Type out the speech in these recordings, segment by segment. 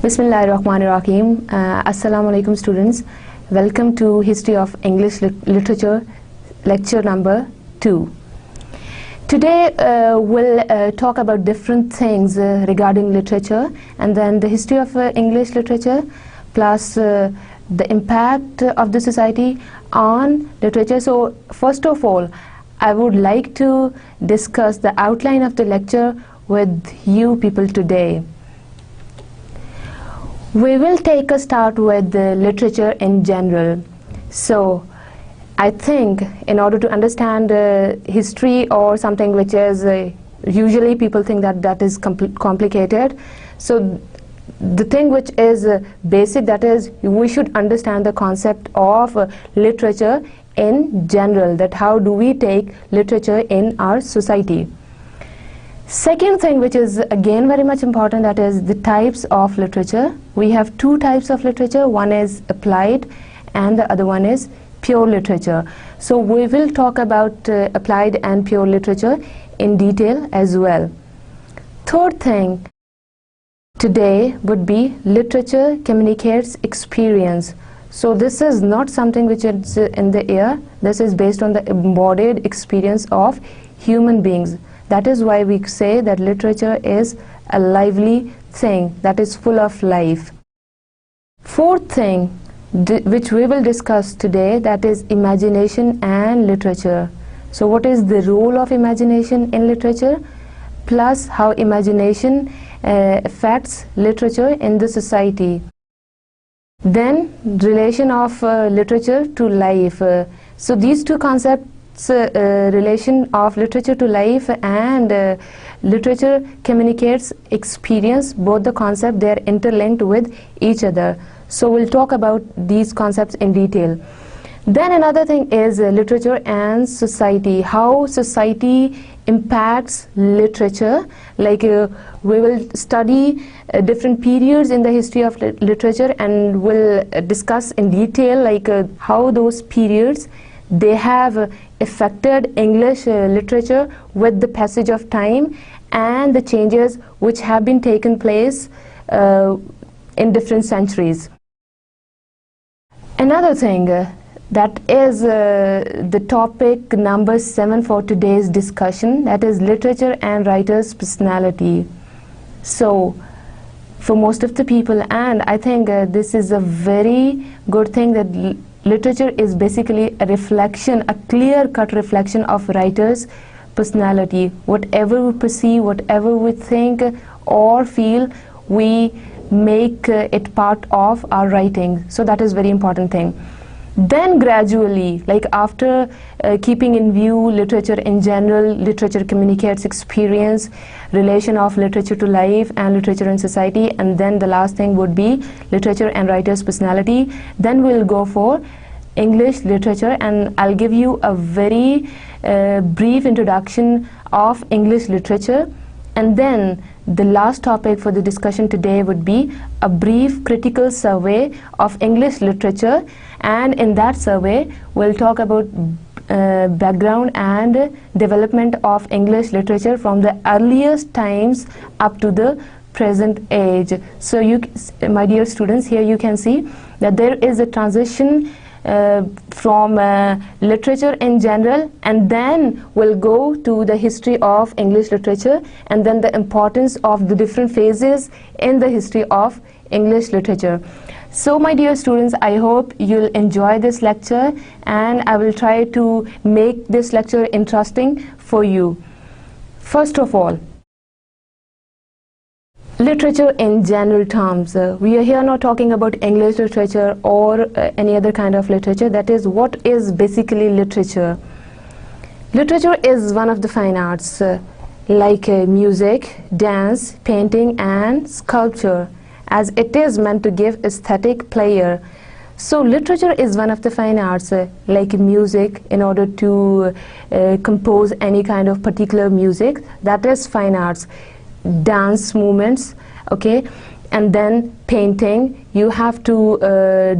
Bismillahirrahmanirrahim. Assalamu alaikum students. Welcome to History of English Literature lecture number 2. Today we'll talk about different things regarding literature, and then the history of English literature plus the impact of the society on literature. So first of all, I would like to discuss the outline of the lecture with you people today. We will take a start with the literature in general. So I think in order to understand history or something which is usually people think that is complicated. So the thing which is basic, that is we should understand the concept of literature in general, that how do we take literature in our society. Second thing which is again very much important, that is the types of literature. We have two types of literature. One is applied and the other one is pure literature. So we will talk about applied and pure literature in detail as well. Third thing today would be literature communicates experience. So this is not something which is in the air. This is based on the embodied experience of human beings. That is why we say that literature is a lively thing, that is full of life. Fourth thing which we will discuss today, that is imagination and literature. So what is the role of imagination in literature, plus how imagination affects literature in the society. Then relation of literature to life. So these two concepts, relation of literature to life and literature communicates experience, both the concept, they are interlinked with each other. So we'll talk about these concepts in detail. Then another thing is literature and society, how society impacts literature. Like we will study different periods in the history of literature, and we'll discuss in detail like how those periods they have affected English literature with the passage of time and the changes which have been taken place in different centuries. Another thing that is the topic number 7 for today's discussion, that is literature and writer's personality. So for most of the people, and I think this is a very good thing, that literature is basically a reflection, a clear-cut reflection of writer's personality. Whatever we perceive, whatever we think or feel, we make it part of our writing. So that is very important thing. Then gradually, like after keeping in view literature in general, literature communicates experience, relation of literature to life and literature in society, and then the last thing would be literature and writer's personality. Then we'll go for English literature, and I'll give you a very brief introduction of English literature. And then the last topic for the discussion today would be a brief critical survey of English literature, and in that survey we'll talk about background and development of English literature from the earliest times up to the present age. So you, my dear students, here you can see that there is a transition from literature in general, and then we'll go to the history of English literature, and then the importance of the different phases in the history of English literature. So my dear students, I hope you'll enjoy this lecture, and I will try to make this lecture interesting for you. First of all, literature in general terms. We are here not talking about English literature or any other kind of literature. That is, what is basically literature? Literature is one of the fine arts like music, dance, painting and sculpture, as it is meant to give aesthetic pleasure. So literature is one of the fine arts like music. In order to compose any kind of particular music, that is fine arts. Dance movements, okay, and then painting, you have to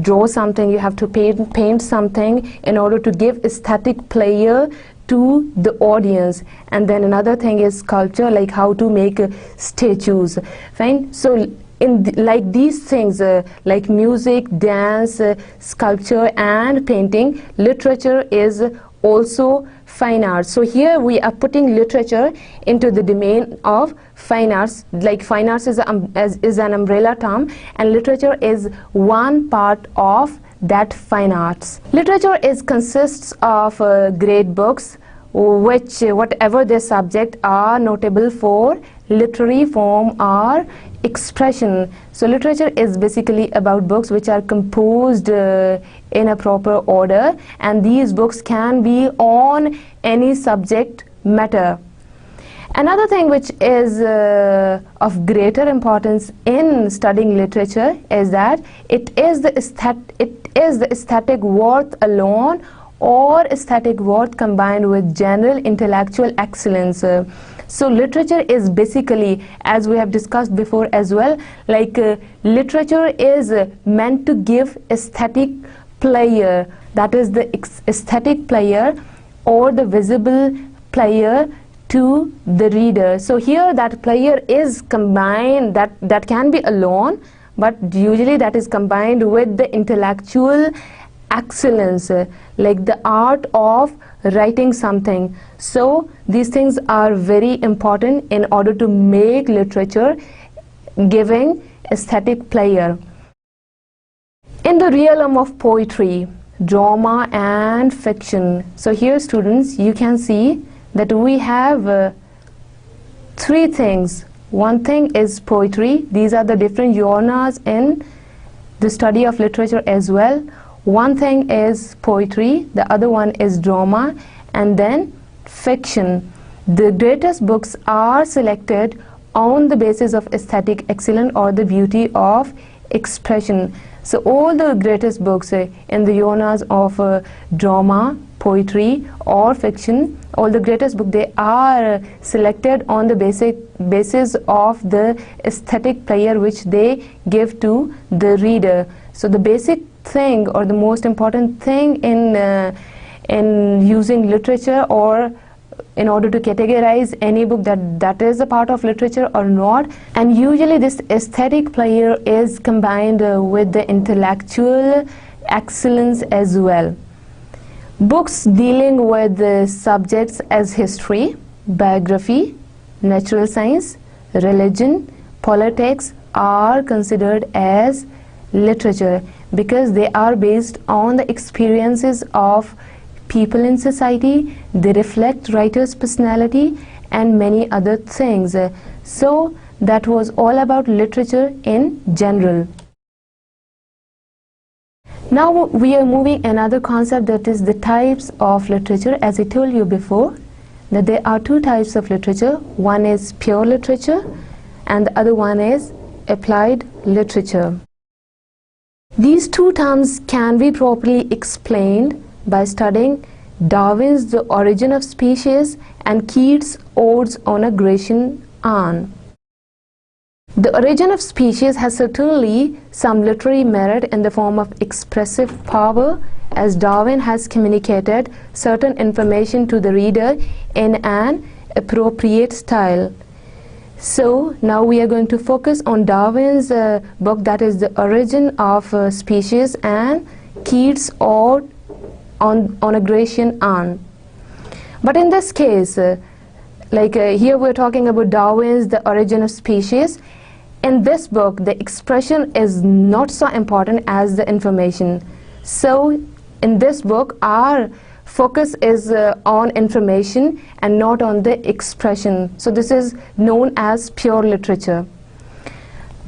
draw something, you have to paint something in order to give aesthetic pleasure to the audience. And then another thing is sculpture, like how to make statues, fine. So like these things, like music, dance, sculpture and painting, literature is also fine arts. So here we are putting literature into the domain of fine arts. Like fine arts is an umbrella term, and literature is one part of that fine arts. Literature consists of great books which, whatever their subject, are notable for literary form or expression. So literature is basically about books which are composed in a proper order, and these books can be on any subject matter. Another thing which is of greater importance in studying literature is that it is the aesthetic worth alone, or aesthetic worth combined with general intellectual excellence. So literature is basically, as we have discussed before as well, like literature is meant to give aesthetic pleasure, that is the aesthetic pleasure or the visible pleasure to the reader. So here that pleasure is combined, that can be alone, but usually that is combined with the intellectual excellence, like the art of writing something. So these things are very important in order to make literature giving aesthetic pleasure. In the realm of poetry, drama and fiction, so here students, you can see that we have three things. One thing is poetry. These are the different genres in the study of literature as well. One thing is poetry, the other one is drama, and then fiction. The greatest books are selected on the basis of aesthetic excellence or the beauty of expression. So all the greatest books in the genres of drama, poetry or fiction, all the greatest books, they are selected on the basis of the aesthetic pleasure which they give to the reader. So the basic thing or the most important thing in using literature, or in order to categorize any book that is a part of literature or not, and usually this aesthetic pleasure is combined with the intellectual excellence as well. Books dealing with subjects as history, biography, natural science, religion, politics are considered as literature because they are based on the experiences of people in society, they reflect writers' personality and many other things. So that was all about literature in general. Now we are moving another concept, that is the types of literature. As I told you before, that there are two types of literature. One is pure literature and the other one is applied literature. These two terms can be properly explained by studying Darwin's The Origin of Species and Keats' Odes on Aggression on. The Origin of Species has certainly some literary merit in the form of expressive power, as Darwin has communicated certain information to the reader in an appropriate style. So now we are going to focus on Darwin's book, that is The Origin of Species, and Keats' Ode on Aggression on. But in this case, here we're talking about Darwin's The Origin of Species. In this book, the expression is not so important as the information. So in this book, our focus is on information and not on the expression. So this is known as pure literature.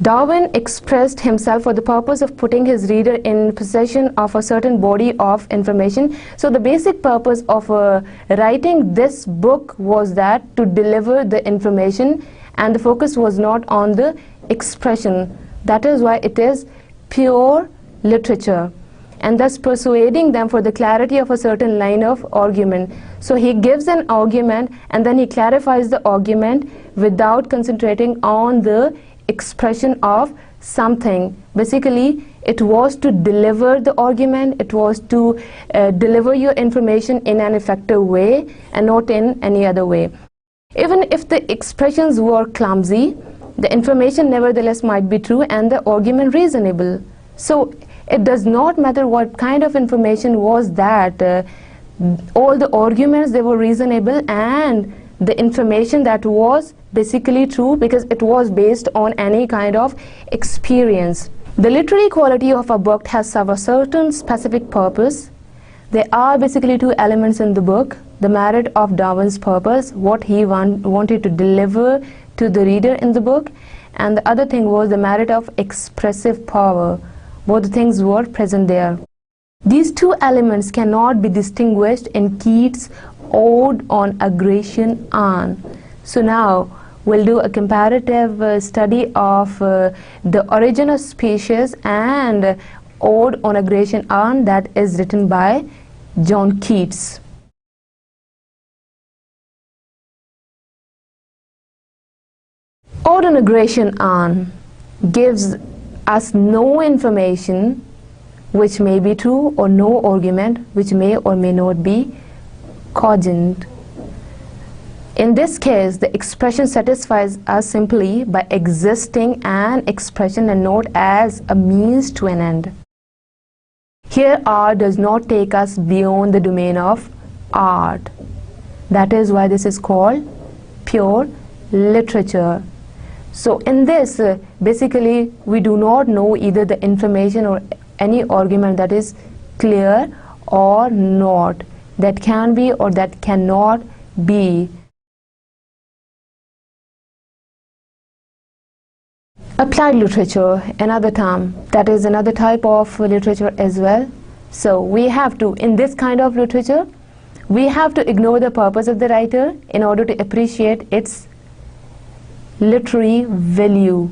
Darwin expressed himself for the purpose of putting his reader in possession of a certain body of information. So the basic purpose of writing this book was that to deliver the information, and the focus was not on the expression. That is why it is pure literature, and thus persuading them for the clarity of a certain line of argument. So he gives an argument and then he clarifies the argument without concentrating on the expression of something. Basically, it was to deliver the argument, it was to deliver your information in an effective way and not in any other way. Even if the expressions were clumsy the information nevertheless might be true and the argument reasonable. So it does not matter what kind of information was that, all the arguments, they were reasonable, and the information that was basically true because it was based on any kind of experience. The literary quality of a book has served a certain specific purpose. There are basically two elements in the book: the merit of Darwin's purpose, what he wanted to deliver to the reader in the book, and the other thing was the merit of expressive power. Both things were present there. These two elements cannot be distinguished in Keats' Ode on Aggression on. So now we'll do a comparative study of the Origin of Species and Ode on Aggression on, that is written by John Keats. Ode on Aggression on gives us no information which may be true, or no argument which may or may not be cogent. In this case, the expression satisfies us simply by existing an expression and not as a means to an end. Here art does not take us beyond the domain of art. That is why this is called pure literature. So in this, basically we do not know either the information or any argument that is clear or not, that can be or that cannot be. Applied literature, another term, that is another type of literature as well. So we have to, in this kind of literature, we have to ignore the purpose of the writer in order to appreciate its literary value.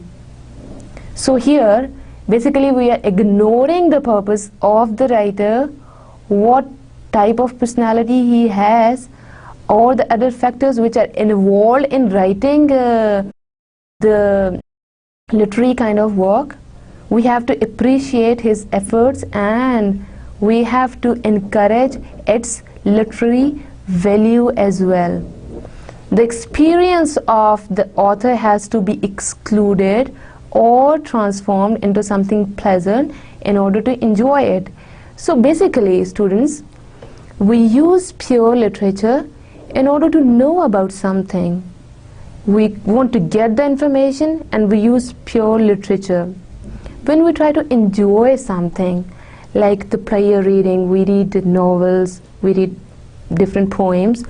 So here basically we are ignoring the purpose of the writer, what type of personality he has, or the other factors which are involved in writing the literary kind of work. We have to appreciate his efforts and we have to encourage its literary value as well. The experience of the author has to be excluded or transformed into something pleasant in order to enjoy it. So basically, students, we use pure literature in order to know about something. We want to get the information and we use pure literature. When we try to enjoy something, like the prior reading, we read novels, we read different poems,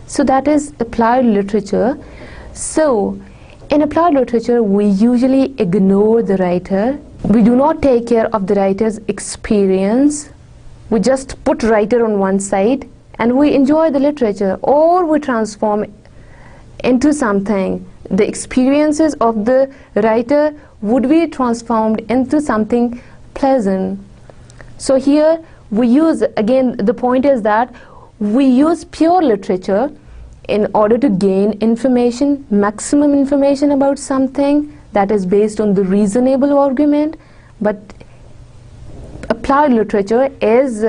so that is applied literature. So in applied literature, we usually ignore the writer. We do not take care of the writer's experience. We just put writer on one side and we enjoy the literature, or we transform into something. The experiences of the writer would be transformed into something pleasant. So here we use, again, the point is that we use pure literature in order to gain information, maximum information about something that is based on the reasonable argument. But applied literature is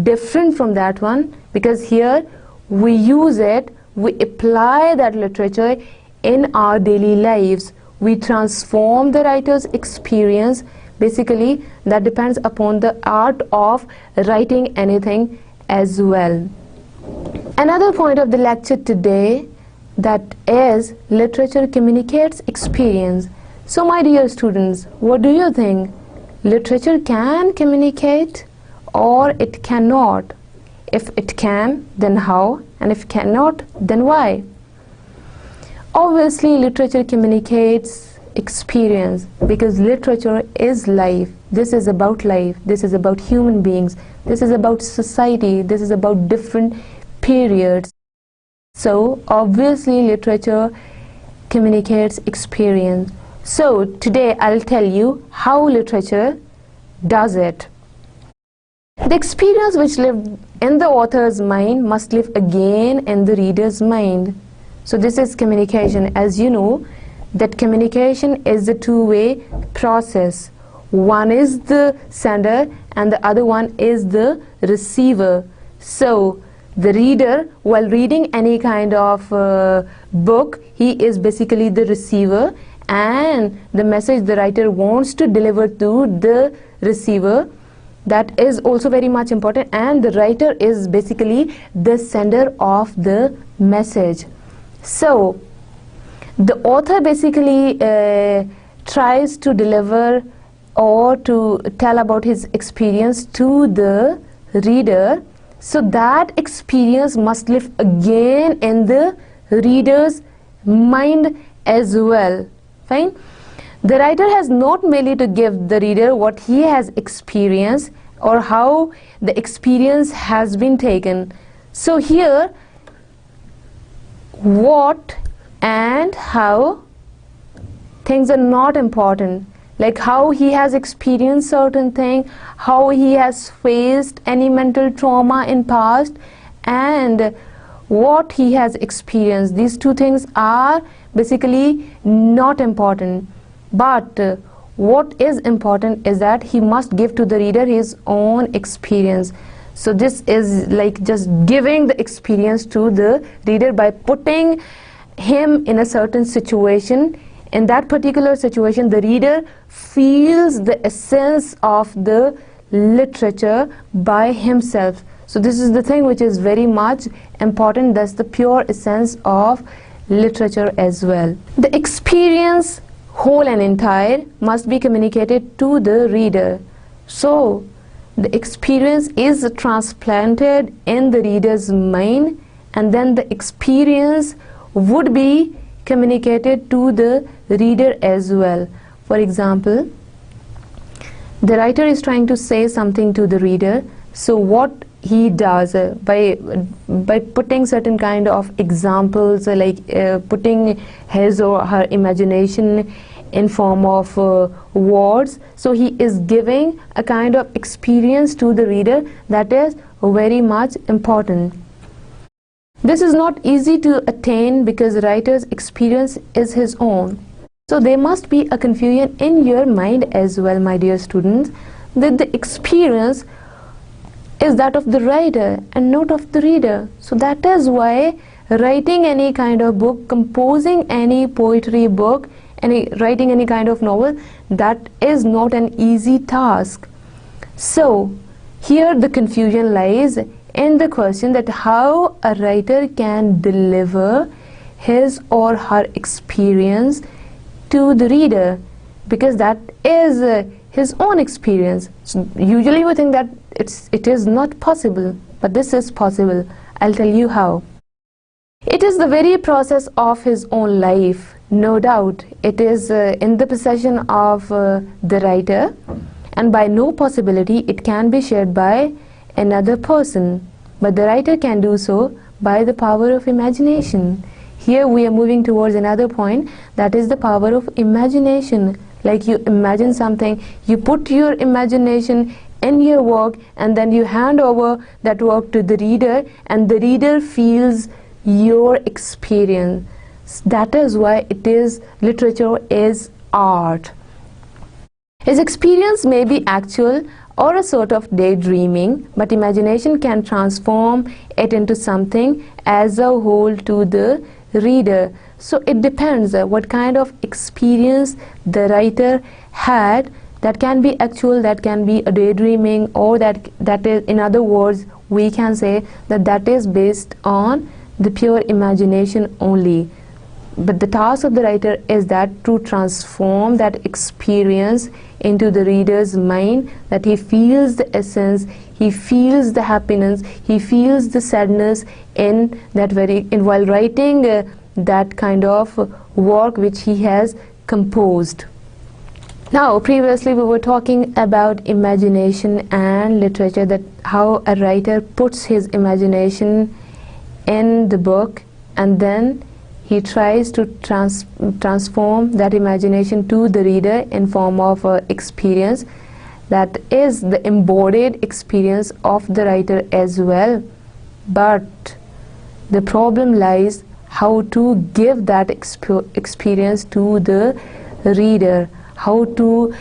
different from that one, because here we use it, we apply that literature in our daily lives. We transform the writer's experience. Basically, that depends upon the art of writing anything as well. Another point of the lecture today, that is literature communicates experience. So my dear students, what do you think? Literature can communicate or it cannot? If it can, then how? And if cannot, then why? Obviously, literature communicates experience because literature is life. This is about life. This is about human beings. This is about society. This is about different periods. So obviously literature communicates experience. So today I'll tell you how literature does it. The experience which lived in the author's mind must live again in the reader's mind. So this is communication. As you know, that communication is a two-way process. One is the sender and the other one is the receiver. So the reader, while reading any kind of book, he is basically the receiver, and the message the writer wants to deliver to the receiver, that is also very much important, and the writer is basically the sender of the message. So the author basically tries to deliver or to tell about his experience to the reader, so that experience must live again in the reader's mind as well. Fine. The writer has not merely to give the reader what he has experienced or how the experience has been taken. So here, what and how things are not important, like how he has experienced certain thing, how he has faced any mental trauma in past, and what he has experienced. These two things are basically not important, but what is important is that he must give to the reader his own experience. So this is like just giving the experience to the reader by putting him in a certain situation. In that particular situation, the reader feels the essence of the literature by himself. So this is the thing which is very much important. That's the pure essence of literature as well. The experience, whole and entire, must be communicated to the reader. So the experience is transplanted in the reader's mind, and then the experience would be communicated to the reader as well. For example, the writer is trying to say something to the reader. So what he does by putting certain kind of examples, like putting his or her imagination in form of words, so he is giving a kind of experience to the reader that is very much important. This is not easy to attain because the writer's experience is his own. So there must be a confusion in your mind as well, my dear students, that the experience is that of the writer and not of the reader. So that is why writing any kind of book, composing any poetry book, writing any kind of novel, that is not an easy task. So here the confusion lies in the question that how a writer can deliver his or her experience to the reader, because that is his own experience. So usually we think that it is not possible, but this is possible. I'll tell you how. It is the very process of his own life, no doubt. It is in the possession of the writer, and by no possibility it can be shared by another person, but the writer can do so by the power of imagination. Here we are moving towards another point, that is the power of imagination. Like you imagine something, you put your imagination in your work, and then you hand over that work to the reader, and the reader feels your experience. That is why it is literature is art. His experience may be actual or a sort of daydreaming, but imagination can transform it into something as a whole to the reader. So it depends what kind of experience the writer had. That can be actual, that can be a daydreaming, or that is, in other words, we can say that is based on the pure imagination only. But the task of the writer is that to transform that experience into the reader's mind, that he feels the essence, he feels the happiness, he feels the sadness in that while writing that kind of work which he has composed. Now, previously we were talking about imagination and literature, that how a writer puts his imagination in the book, and then he tries to transform that imagination to the reader in form of experience. That is the embodied experience of the writer as well. But the problem lies how to give that experience to the reader. How to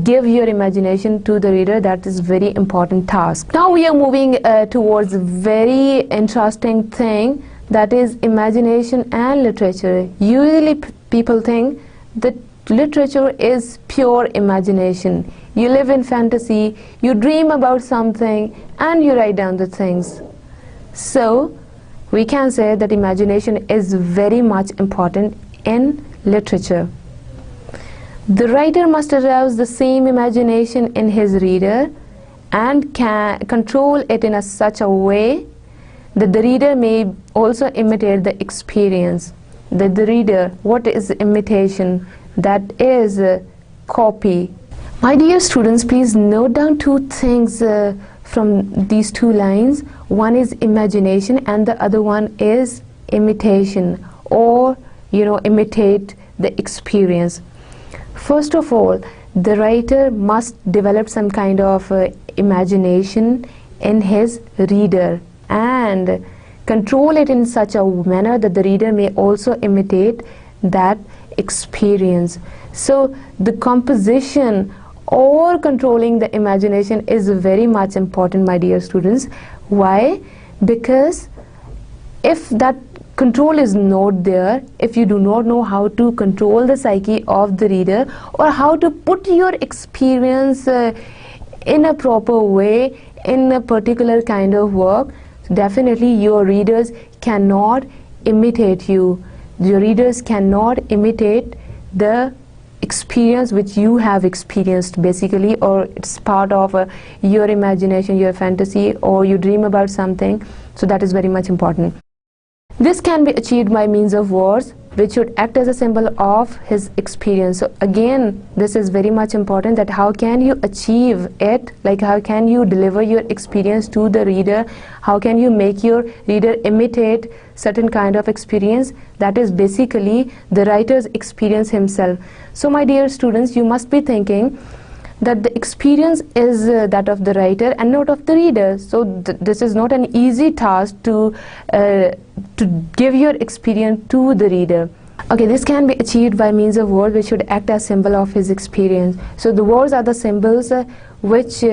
give your imagination to the reader, that is very important task. Now we are moving towards a very interesting thing, that is imagination and literature. Usually people think that literature is pure imagination. You live in fantasy, you dream about something, and you write down the things. So we can say that imagination is very much important in literature. The writer must arouse the same imagination in his reader and can control it in such a way that the reader may also imitate the experience. That the reader, what is imitation? That is copy. My dear students, please note down two things from these two lines. One is imagination and the other one is imitation, or imitate the experience. First of all, the writer must develop some kind of imagination in his reader and control it in such a manner that the reader may also imitate that experience. So the composition or controlling the imagination is very much important, my dear students. Why? Because if that control is not there, if you do not know how to control the psyche of the reader or how to put your experience in a proper way in a particular kind of work, definitely your readers cannot imitate you. Your readers cannot imitate the experience which you have experienced basically, or it's part of your imagination, your fantasy, or you dream about something. So that is very much important. This can be achieved by means of words which should act as a symbol of his experience. So again, this is very much important, that how can you achieve it, like how can you deliver your experience to the reader, how can you make your reader imitate certain kind of experience. That is basically the writer's experience himself. So my dear students, you must be thinking that the experience is that of the writer and not of the reader. So this is not an easy task to give your experience to the reader. Okay, this can be achieved by means of words which should act as symbol of his experience. So the words are the symbols which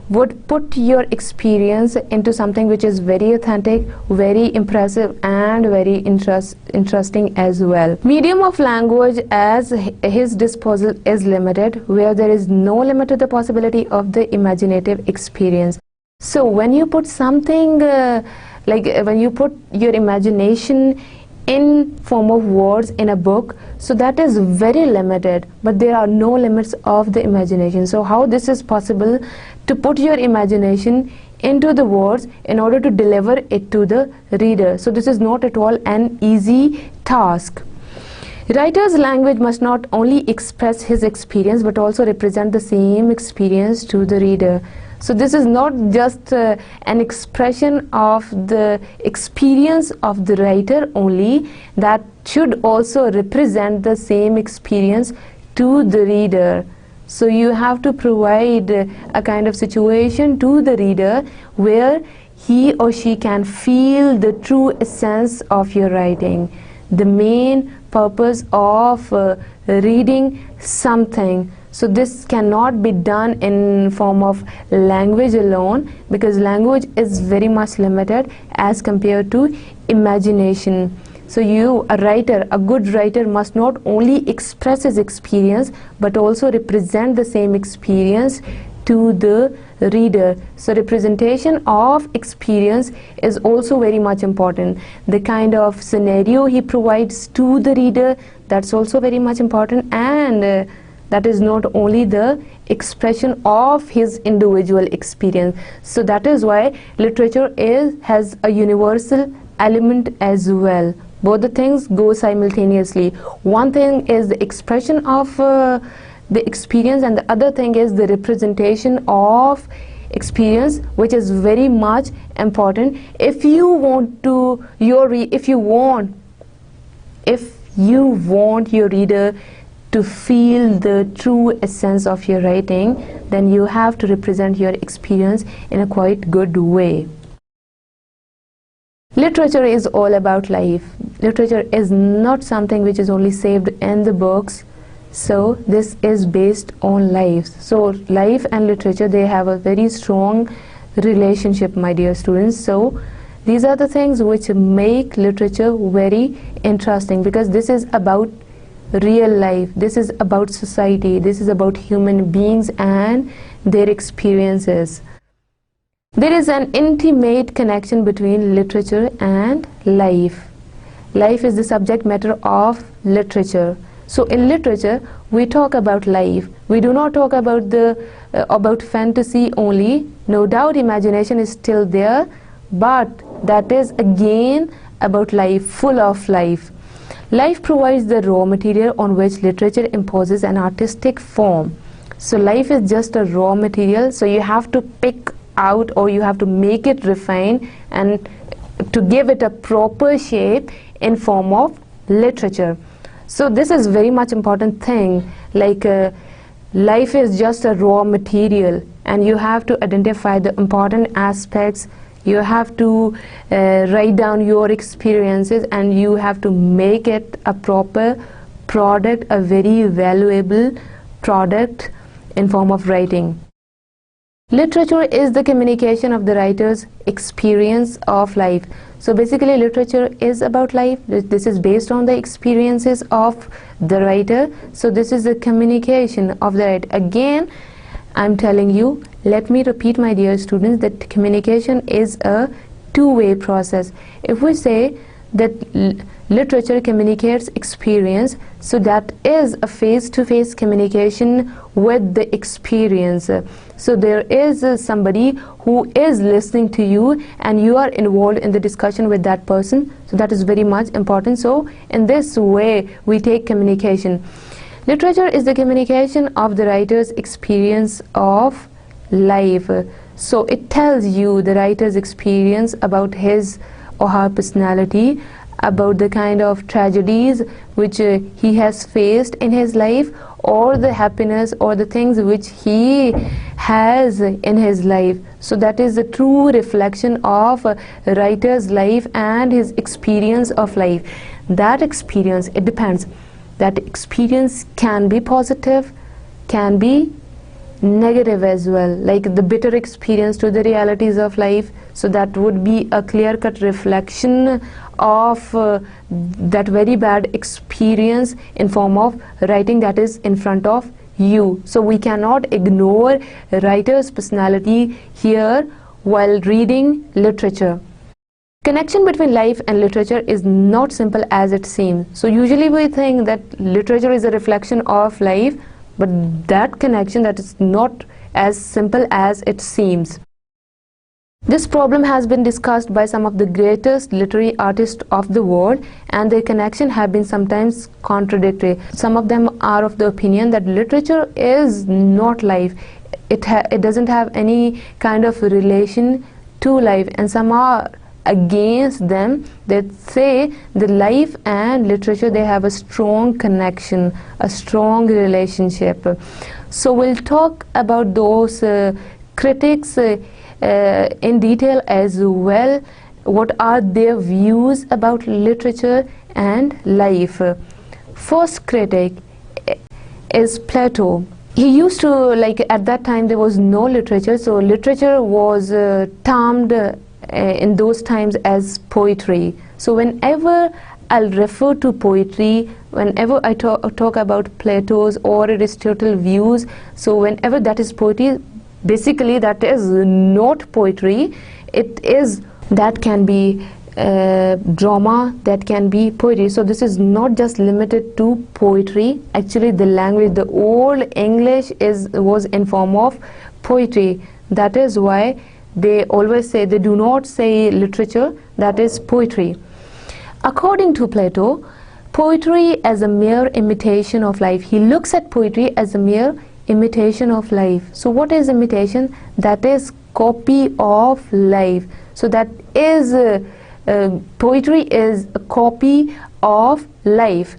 would put your experience into something which is very authentic, very impressive, and very interesting as well. Medium of language as his disposal is limited, where there is no limit to the possibility of the imaginative experience. So when you put something when you put your imagination in form of words in a book, so that is very limited, but there are no limits of the imagination. So how this is possible to put your imagination into the words in order to deliver it to the reader? So this is not at all an easy task. Writer's language must not only express his experience but also represent the same experience to the reader. So this is not just an expression of the experience of the writer only, that should also represent the same experience to the reader. So you have to provide a kind of situation to the reader where he or she can feel the true essence of your writing. The main purpose of reading something. So this cannot be done in form of language alone, because language is very much limited as compared to imagination. So a writer, a good writer, must not only express his experience but also represent the same experience to the reader. So representation of experience is also very much important. The kind of scenario he provides to the reader, that's also very much important, and that is not only the expression of his individual experience. So that is why literature has a universal element as well. Both the things go simultaneously. One thing is the expression of the experience, and the other thing is the representation of experience, which is very much important. If you want your reader to feel the true essence of your writing, then you have to represent your experience in a quite good way. Literature is all about life. Literature is not something which is only saved in the books. So this is based on life. So life and literature, they have a very strong relationship, my dear students. So these are the things which make literature very interesting, because this is about real life. This is about society. This is about human beings and their experiences. There is an intimate connection between literature and life. Life is the subject matter of literature. So in literature, we talk about life. We do not talk about about fantasy only. No doubt imagination is still there, but that is again about life, full of life. Life provides the raw material on which literature imposes an artistic form. So life is just a raw material, so you have to pick out, or you have to make it refine and to give it a proper shape in form of literature. So this is very much important thing, like life is just a raw material, and you have to identify the important aspects. You have to write down your experiences, and you have to make it a proper product, a very valuable product in form of writing. Literature is the communication of the writer's experience of life. So basically literature is about life. This is based on the experiences of the writer. So this is the communication of the writer. Again, I'm telling you, let me repeat, my dear students, that communication is a two-way process. If we say that literature communicates experience, so that is a face-to-face communication with the experience. So there is somebody who is listening to you, and you are involved in the discussion with that person. So that is very much important. So in this way we take communication. Literature is the communication of the writer's experience of life. So it tells you the writer's experience about his or her personality, about the kind of tragedies which he has faced in his life, or the happiness or the things which he has in his life. So that is the true reflection of a writer's life and his experience of life. That experience, it depends. That experience can be positive, can be negative as well, like the bitter experience to the realities of life. So that would be a clear-cut reflection of that very bad experience in form of writing that is in front of you. So we cannot ignore a writer's personality here while reading literature. Connection between life and literature is not simple as it seems. So usually we think that literature is a reflection of life, but that connection, that is not as simple as it seems. This problem has been discussed by some of the greatest literary artists of the world, and their connection have been sometimes contradictory. Some of them are of the opinion that literature is not life. It doesn't have any kind of relation to life, and some are against them. They say the life and literature, they have a strong connection, a strong relationship. So we'll talk about those critics in detail as well. What are their views about literature and life? First critic is Plato. He used to, like, at that time there was no literature, so literature was termed in those times as poetry. So whenever I'll refer to poetry, whenever I talk about Plato's or Aristotle views, so whenever that is poetry, basically that is not poetry. It is, that can be drama, that can be poetry. So this is not just limited to poetry. Actually the language, the old English was in form of poetry. That is why they always say, they do not say literature, that is poetry. According to Plato, poetry as a mere imitation of life. He looks at poetry as a mere imitation of life. So what is imitation? That is copy of life. So that is poetry is a copy of life.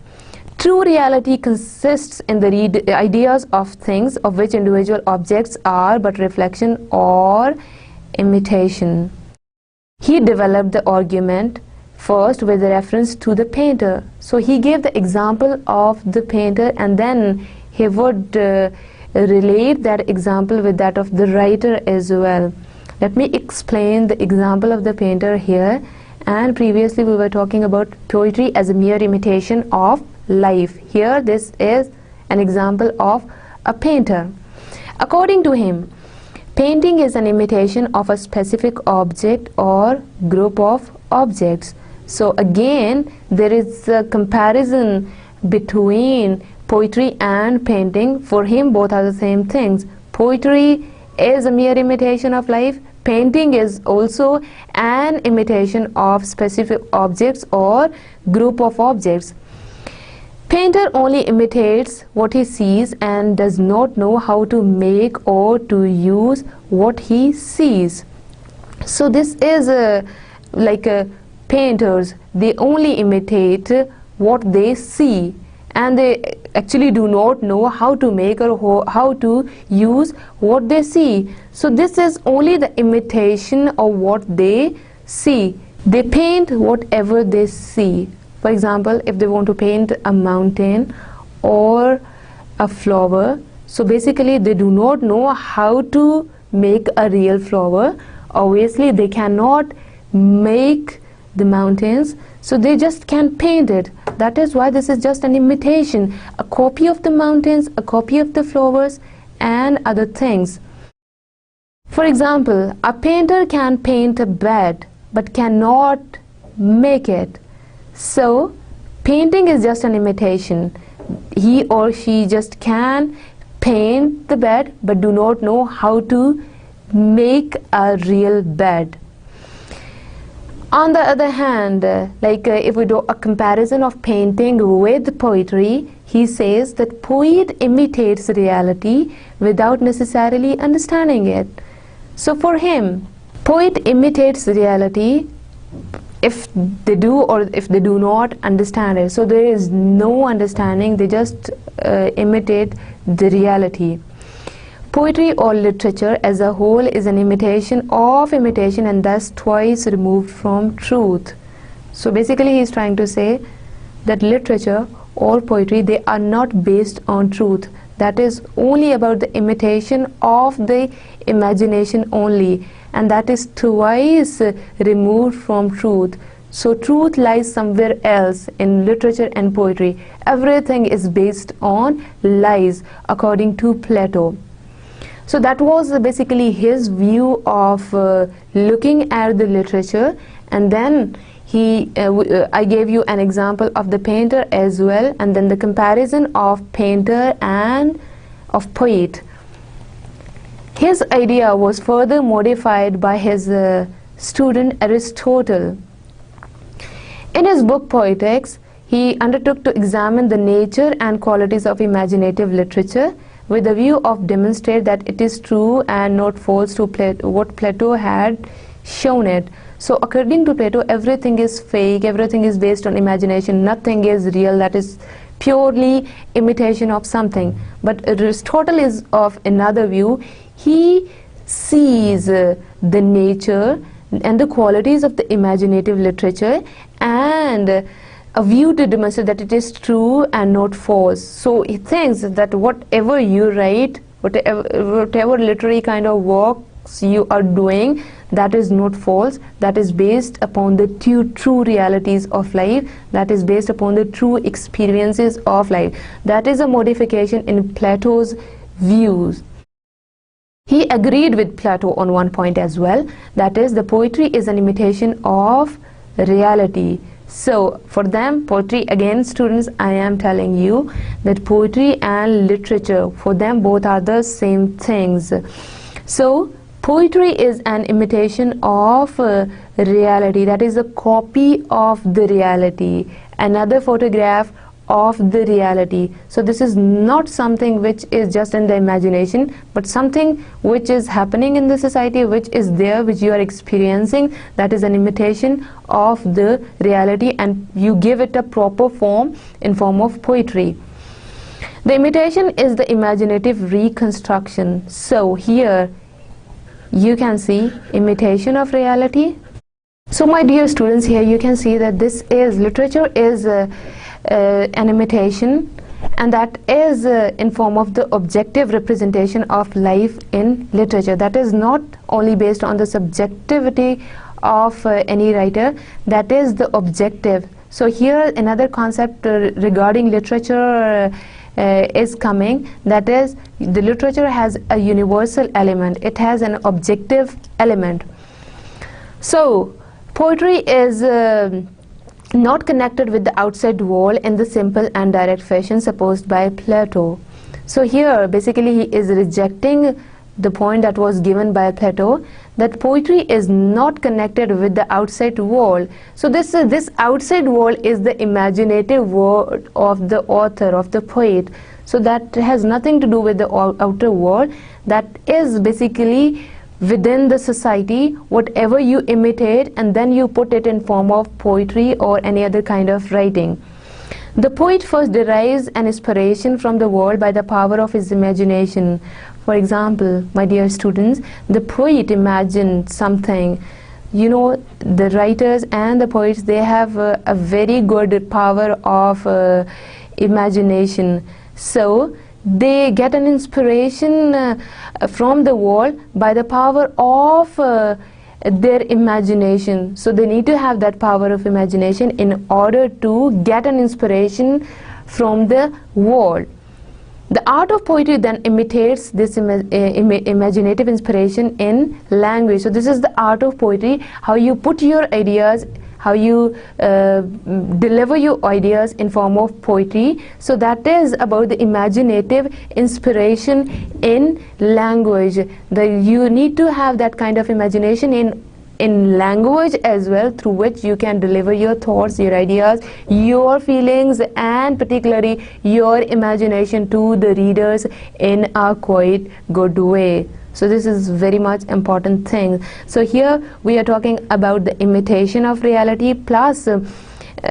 True reality consists in the ideas of things of which individual objects are but reflection or imitation. He developed the argument first with reference to the painter. So he gave the example of the painter, and then he would relate that example with that of the writer as well. Let me explain the example of the painter here. And previously we were talking about poetry as a mere imitation of life. Here this is an example of a painter. According to him, painting is an imitation of a specific object or group of objects. So again, there is a comparison between poetry and painting. For him, both are the same things. Poetry is a mere imitation of life. Painting is also an imitation of specific objects or group of objects. Painter only imitates what he sees and does not know how to make or to use what he sees. So this is painters, they only imitate what they see, and they actually do not know how to make or how to use what they see. So this is only the imitation of what they see. They paint whatever they see. For example, if they want to paint a mountain or a flower, so basically they do not know how to make a real flower. Obviously they cannot make the mountains, so they just can paint it. That is why this is just an imitation, a copy of the mountains, a copy of the flowers and other things. For example, a painter can paint a bed but cannot make it. So painting is just an imitation. He or she just can paint the bed but do not know how to make a real bed. On the other hand, if we do a comparison of painting with poetry, he says that poet imitates reality without necessarily understanding it. So for him, poet imitates reality if they do or if they do not understand it. So there is no understanding, they just imitate the reality. Poetry or literature as a whole is an imitation of imitation and thus twice removed from truth. So basically he is trying to say that literature or poetry, they are not based on truth. That is only about the imitation of the imagination only, and that is twice removed from truth. So truth lies somewhere else in literature and poetry. Everything is based on lies according to Plato. So that was basically his view of looking at the literature, and then I gave you an example of the painter as well, and then the comparison of painter and of poet. His idea was further modified by his student Aristotle. In his book Poetics, he undertook to examine the nature and qualities of imaginative literature with the view of demonstrate that it is true and not false to what Plato had shown it. So according to Plato, everything is fake, everything is based on imagination, nothing is real, that is purely imitation of something. But Aristotle is of another view. He sees the nature and the qualities of the imaginative literature and a view to demonstrate that it is true and not false. So he thinks that whatever you write, whatever literary kind of works you are doing, that is not false, that is based upon the true realities of life, that is based upon the true experiences of life. That is a modification in Plato's views. He agreed with Plato on one point as well, that is the poetry is an imitation of reality. So for them, poetry, again students, I am telling you that poetry and literature, for them both are the same things. So poetry is an imitation of reality, that is a copy of the reality, another photograph of the reality. So this is not something which is just in the imagination, but something which is happening in the society, which is there, which you are experiencing. That is an imitation of the reality, and you give it a proper form in form of poetry. The imitation is the imaginative reconstruction. So here you can see imitation of reality. So my dear students, here you can see that this is literature is an imitation, and that is in form of the objective representation of life in literature. That is not only based on the subjectivity of any writer, that is the objective. So here another concept regarding literature is coming, that is, the literature has a universal element, it has an objective element. So poetry is not connected with the outside world in the simple and direct fashion supposed by Plato. So here basically he is rejecting the point that was given by Plato, that poetry is not connected with the outside world. So this outside world is the imaginative world of the author, of the poet. So that has nothing to do with the outer world. That is basically within the society, whatever you imitate and then you put it in form of poetry or any other kind of writing. The poet first derives an inspiration from the world by the power of his imagination. For example, my dear students, the poet imagined something. You know, the writers and the poets, they have a very good power of imagination. So they get an inspiration from the world by the power of their imagination. So they need to have that power of imagination in order to get an inspiration from the world. The art of poetry then imitates this imaginative inspiration in language. So this is the art of poetry, how you put your ideas, how you deliver your ideas in form of poetry. So that is about the imaginative inspiration in language. You need to have that kind of imagination in language as well, through which you can deliver your thoughts, your ideas, your feelings, and particularly your imagination to the readers in a quite good way. So this is very much important thing. So here we are talking about the imitation of reality plus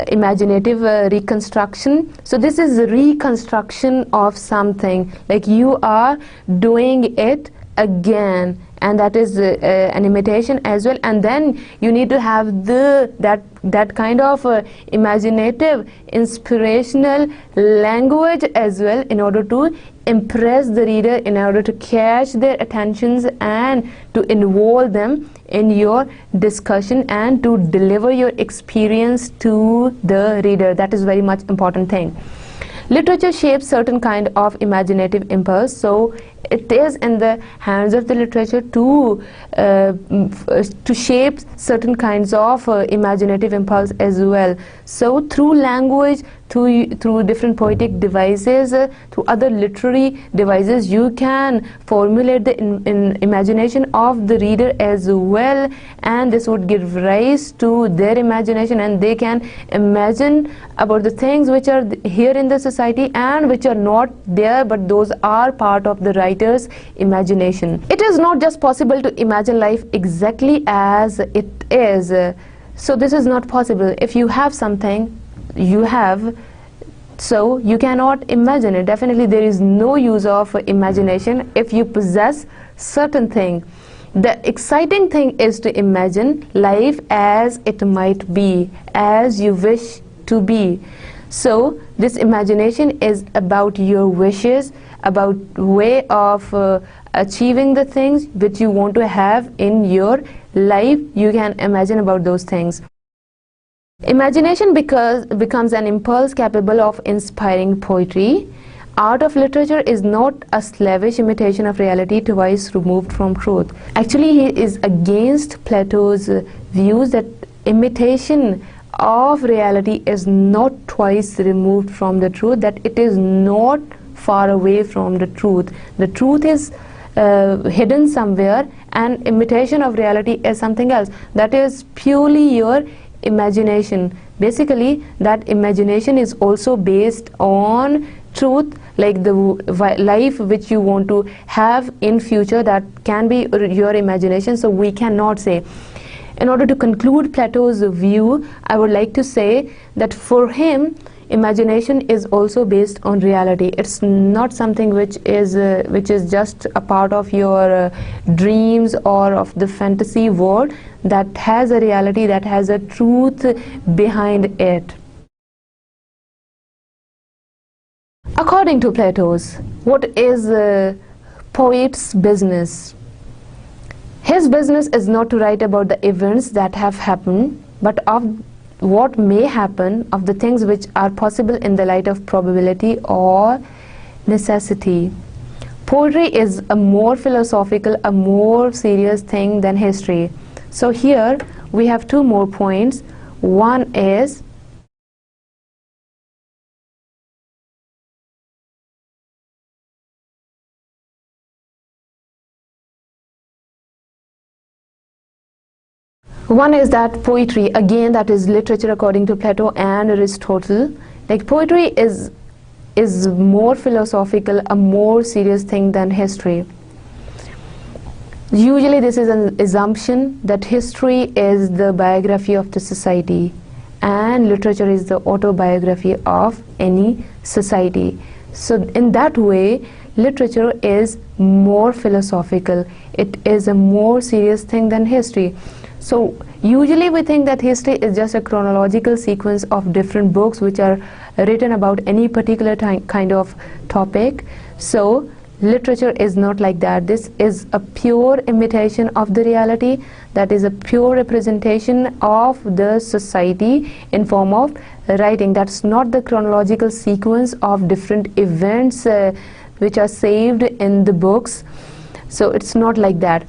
imaginative reconstruction. So this is a reconstruction of something, like you are doing it again, and that is an imitation as well. And then you need to have that kind of imaginative, inspirational language as well, in order to impress the reader, in order to catch their attentions and to involve them in your discussion and to deliver your experience to the reader. That is very much important thing. Literature shapes certain kind of imaginative impulse, so it is in the hands of the literature to shape certain kinds of imaginative impulse as well. So through language, through different poetic devices, through other literary devices, you can formulate the imagination of the reader as well, and this would give rise to their imagination, and they can imagine about the things which are here in the society and which are not there, but those are part of the writer's imagination. It is not just possible to imagine life exactly as it is. So this is not possible. If you have something, you have, so you cannot imagine it. Definitely there is no use of imagination if you possess certain thing. The exciting thing is to imagine life as it might be, as you wish to be. So this imagination is about your wishes, about way of achieving the things which you want to have in your life. You can imagine about those things. Imagination becomes an impulse capable of inspiring poetry. Art of literature is not a slavish imitation of reality twice removed from truth. Actually, he is against Plato's views that imitation of reality is not twice removed from the truth, that it is not far away from the truth. The truth is hidden somewhere, and imitation of reality is something else. That is purely your imagination. Basically, that imagination is also based on truth, like the life which you want to have in future, that can be your imagination. So we cannot say. In order to conclude Plato's view, I would like to say that for him, imagination is also based on reality. It's not something which is just a part of your dreams or of the fantasy world. That has a reality, that has a truth behind it. According to Plato's, what is a poet's business? His business is not to write about the events that have happened, but what may happen, of the things which are possible in the light of probability or necessity. Poetry is a more philosophical, a more serious thing than history. So here we have two more points. One is that poetry, again, that is literature according to Plato and Aristotle. Like, poetry is more philosophical, a more serious thing than history. Usually this is an assumption that history is the biography of the society and literature is the autobiography of any society. So in that way, literature is more philosophical. It is a more serious thing than history. So usually we think that history is just a chronological sequence of different books which are written about any particular kind of topic. So literature is not like that. This is a pure imitation of the reality, that is a pure representation of the society in form of writing. That's not the chronological sequence of different events which are saved in the books. So it's not like that.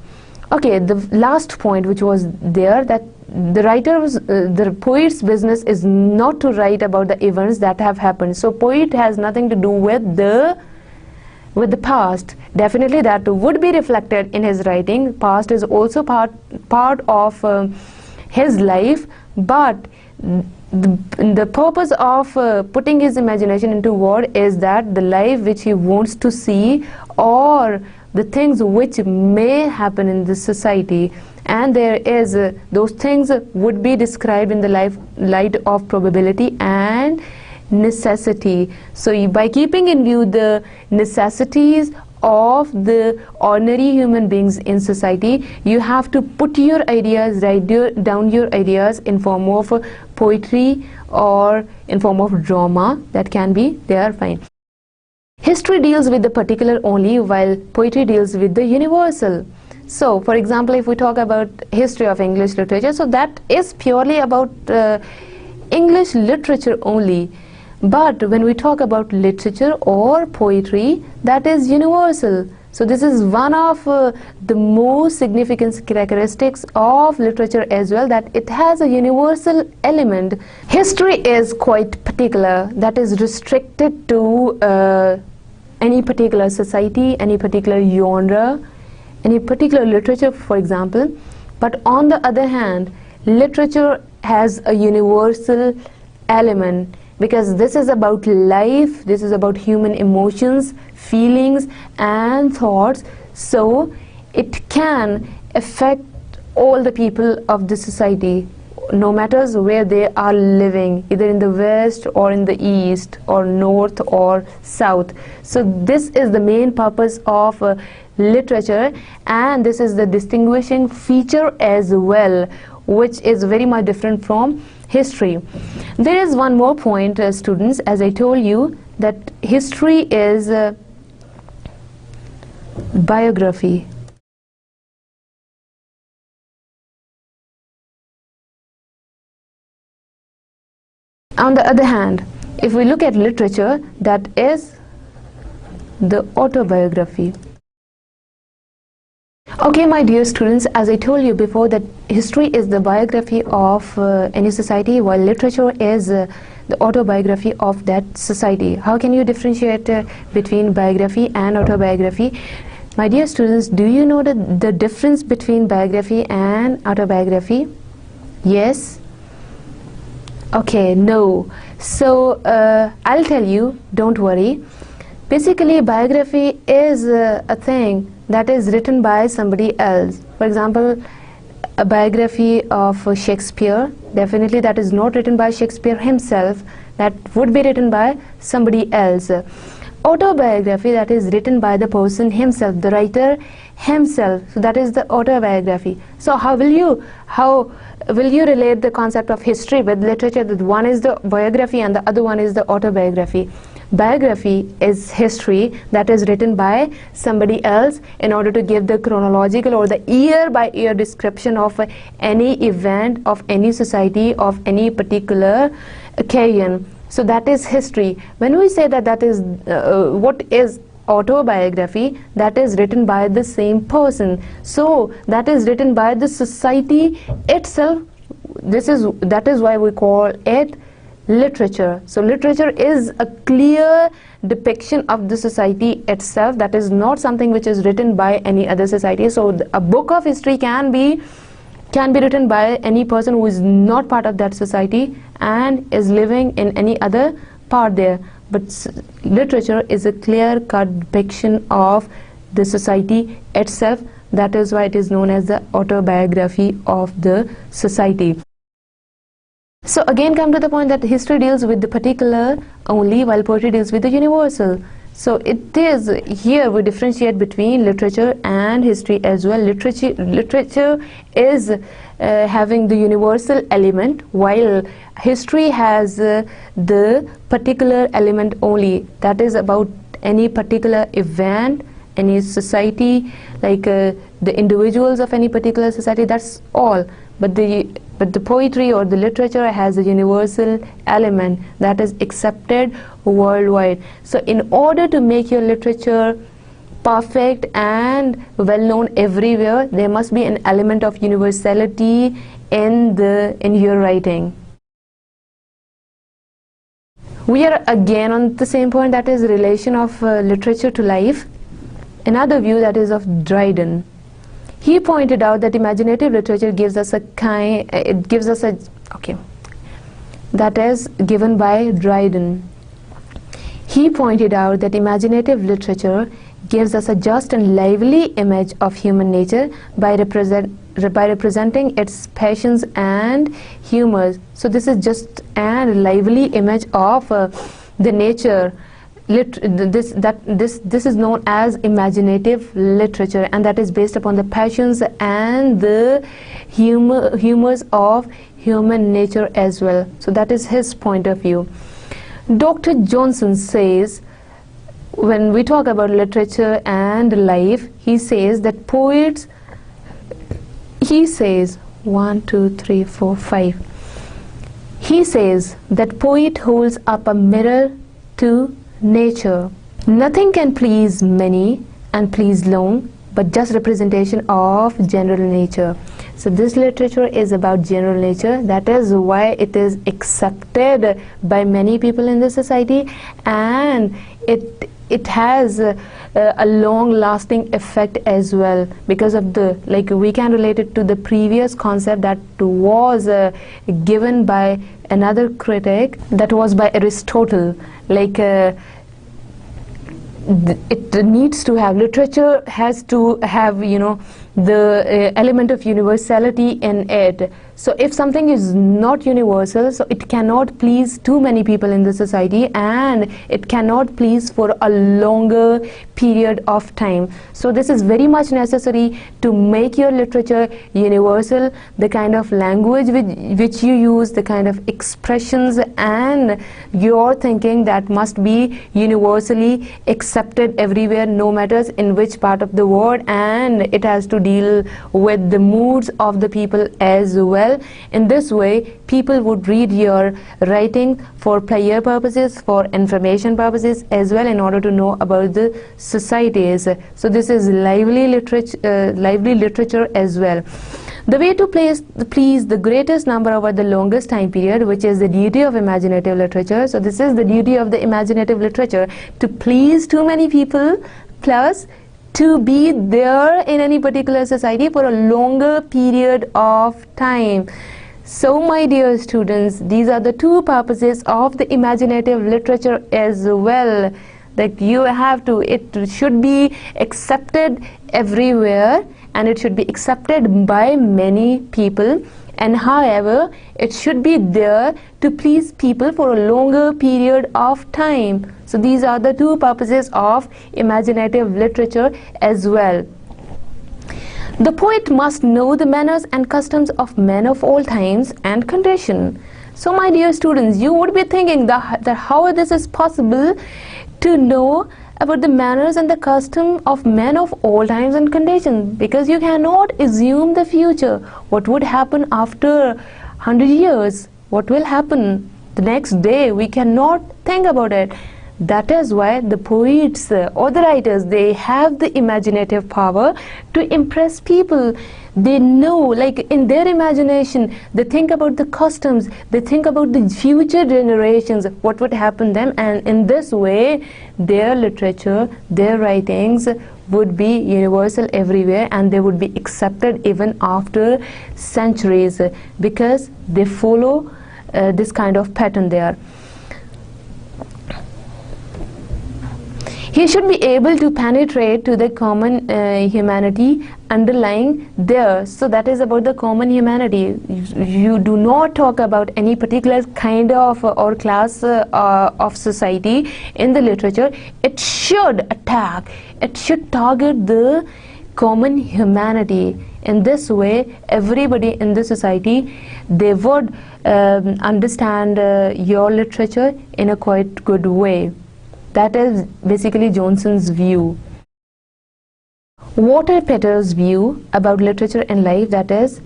Okay, the last point which was there, that the poet's business is not to write about the events that have happened. So poet has nothing to do with the past. Definitely that would be reflected in his writing. Past is also part of his life, but the purpose of putting his imagination into word is that the life which he wants to see, or the things which may happen in the society, and there is those things would be described in the light of probability and necessity. So by keeping in view the necessities of the ordinary human beings in society, you have to put your ideas, write down your ideas in form of poetry or in form of drama. That can be there, fine. History deals with the particular only, while poetry deals with the universal. So for example, if we talk about history of English literature, so that is purely about English literature only. But when we talk about literature or poetry, that is universal. So this is one of the most significant characteristics of literature as well, that it has a universal element. History is quite particular, that is restricted to any particular society, any particular genre, any particular literature, for example. But on the other hand, literature has a universal element, because this is about life, this is about human emotions, feelings and thoughts. So it can affect all the people of the society, no matter where they are living, either in the west or in the east or north or south. So this is the main purpose of literature, and this is the distinguishing feature as well, which is very much different from history. There is one more point, students, as I told you, that history is biography. On the other hand, if we look at literature, that is the autobiography. Okay, my dear students, as I told you before, that history is the biography of any society, while literature is the autobiography of that society. How can you differentiate between biography and autobiography? My dear students, do you know the difference between biography and autobiography? Yes? Okay, no. So I'll tell you, don't worry. Basically, biography is a thing that is written by somebody else. For example, a biography of Shakespeare, definitely that is not written by Shakespeare himself, that would be written by somebody else. Autobiography, that is written by the person himself, the writer himself, so that is the autobiography. So how will you relate the concept of history with literature, that one is the biography and the other one is the autobiography? Biography is history that is written by somebody else in order to give the chronological or the year by year description of any event of any society of any particular occasion. So that is history. When we say that is what is autobiography, that is written by the same person. So that is written by the society itself. That is why we call it literature. So literature is a clear depiction of the society itself. That is not something which is written by any other society. So a book of history can be written by any person who is not part of that society and is living in any other part there. But literature is a clear-cut depiction of the society itself. That is why it is known as the autobiography of the society. So again come to the point that history deals with the particular only, while poetry deals with the universal. So it is here we differentiate between literature and history as well. Literature is having the universal element, while history has the particular element only. That is about any particular event, any society, like the individuals of any particular society. That's all. But the poetry or the literature has a universal element that is accepted worldwide. So in order to make your literature perfect and well known everywhere, there must be an element of universality in your writing. We are again on the same point, that is relation of literature to life. Another view, that is of Dryden. He pointed out that imaginative literature gives us that is given by Dryden. He pointed out that imaginative literature gives us a just and lively image of human nature by representing its passions and humors. So this is just a lively image of the nature. This is known as imaginative literature, and that is based upon the passions and the humors of human nature as well. So that is his point of view. Dr. Johnson says, when we talk about literature and life, he says that poets, he says 1, 2, 3, 4, 5. He says that poet holds up a mirror to nature. Nothing can please many and please long, but just representation of general nature. So this literature is about general nature. That is why it is accepted by many people in the society, and it has a long-lasting effect as well, because of we can relate it to the previous concept that was given by another critic, that was by Aristotle. It needs to have, literature has to have, the element of universality in it. So if something is not universal, so it cannot please too many people in the society, and it cannot please for a longer period of time. So this is very much necessary to make your literature universal. The kind of language which you use, the kind of expressions and your thinking, that must be universally accepted everywhere, no matter in which part of the world, and it has to deal with the moods of the people as well. In this way, people would read your writing for pleasure purposes, for information purposes as well, in order to know about the societies. So this is lively literature as well. The way to please the greatest number over the longest time period, which is the duty of imaginative literature. So this is the duty of the imaginative literature, to please too many people, plus to be there in any particular society for a longer period of time. So my dear students, these are the two purposes of the imaginative literature as well, that you have to, it should be accepted everywhere, and it should be accepted by many people, and however it should be there to please people for a longer period of time. So these are the two purposes of imaginative literature as well. The poet must know the manners and customs of men of all times and condition. So my dear students, you would be thinking that how this is possible to know about the manners and the custom of men of all times and conditions, because you cannot assume the future. What would happen after 100 years? What will happen the next day? We cannot think about it. That is why the poets or the writers, they have the imaginative power to impress people. They know, like in their imagination, they think about the customs, they think about the future generations, what would happen them, and in this way their literature, their writings would be universal everywhere, and they would be accepted even after centuries, because they follow this kind of pattern there. He should be able to penetrate to the common humanity underlying there. So that is about the common humanity. You do not talk about any particular kind of or class of society in the literature. It should attack, it should target the common humanity. In this way, everybody in the society, they would understand your literature in a quite good way. That is basically Johnson's view. Walter Pater's view about literature and life, that is,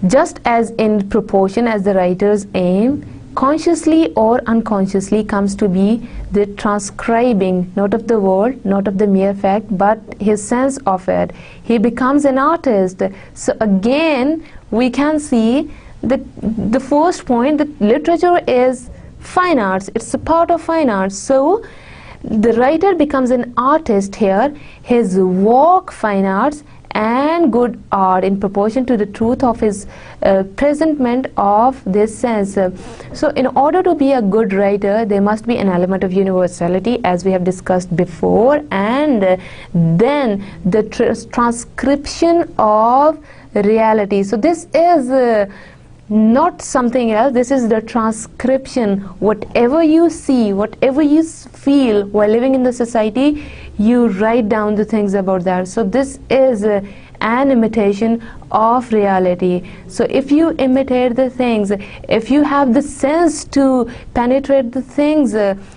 just as in proportion as the writer's aim, consciously or unconsciously, comes to be the transcribing, not of the word, not of the mere fact, but his sense of it. He becomes an artist. So again, we can see the first point, that literature is fine arts, it's a part of fine arts. So the writer becomes an artist here, his work fine arts and good art in proportion to the truth of his presentment of this sense. So in order to be a good writer, there must be an element of universality, as we have discussed before, and then the transcription of reality. So this is not something else, this is the transcription. Whatever you see, whatever you feel while living in the society, you write down the things about that. So this is an imitation of reality. So if you imitate the things, if you have the sense to penetrate the things,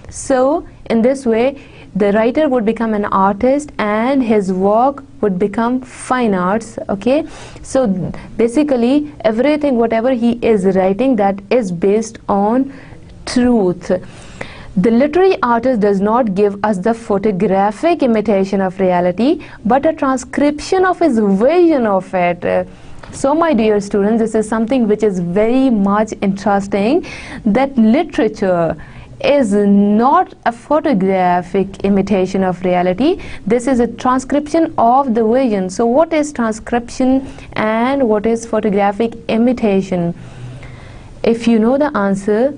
so in this way the writer would become an artist and his work would become fine arts. Okay, so basically everything, whatever he is writing, that is based on truth. The literary artist does not give us the photographic imitation of reality, but a transcription of his vision of it. So my dear students, this is something which is very much interesting, that literature is not a photographic imitation of reality. This is a transcription of the vision. So what is transcription and what is photographic imitation? If you know the answer,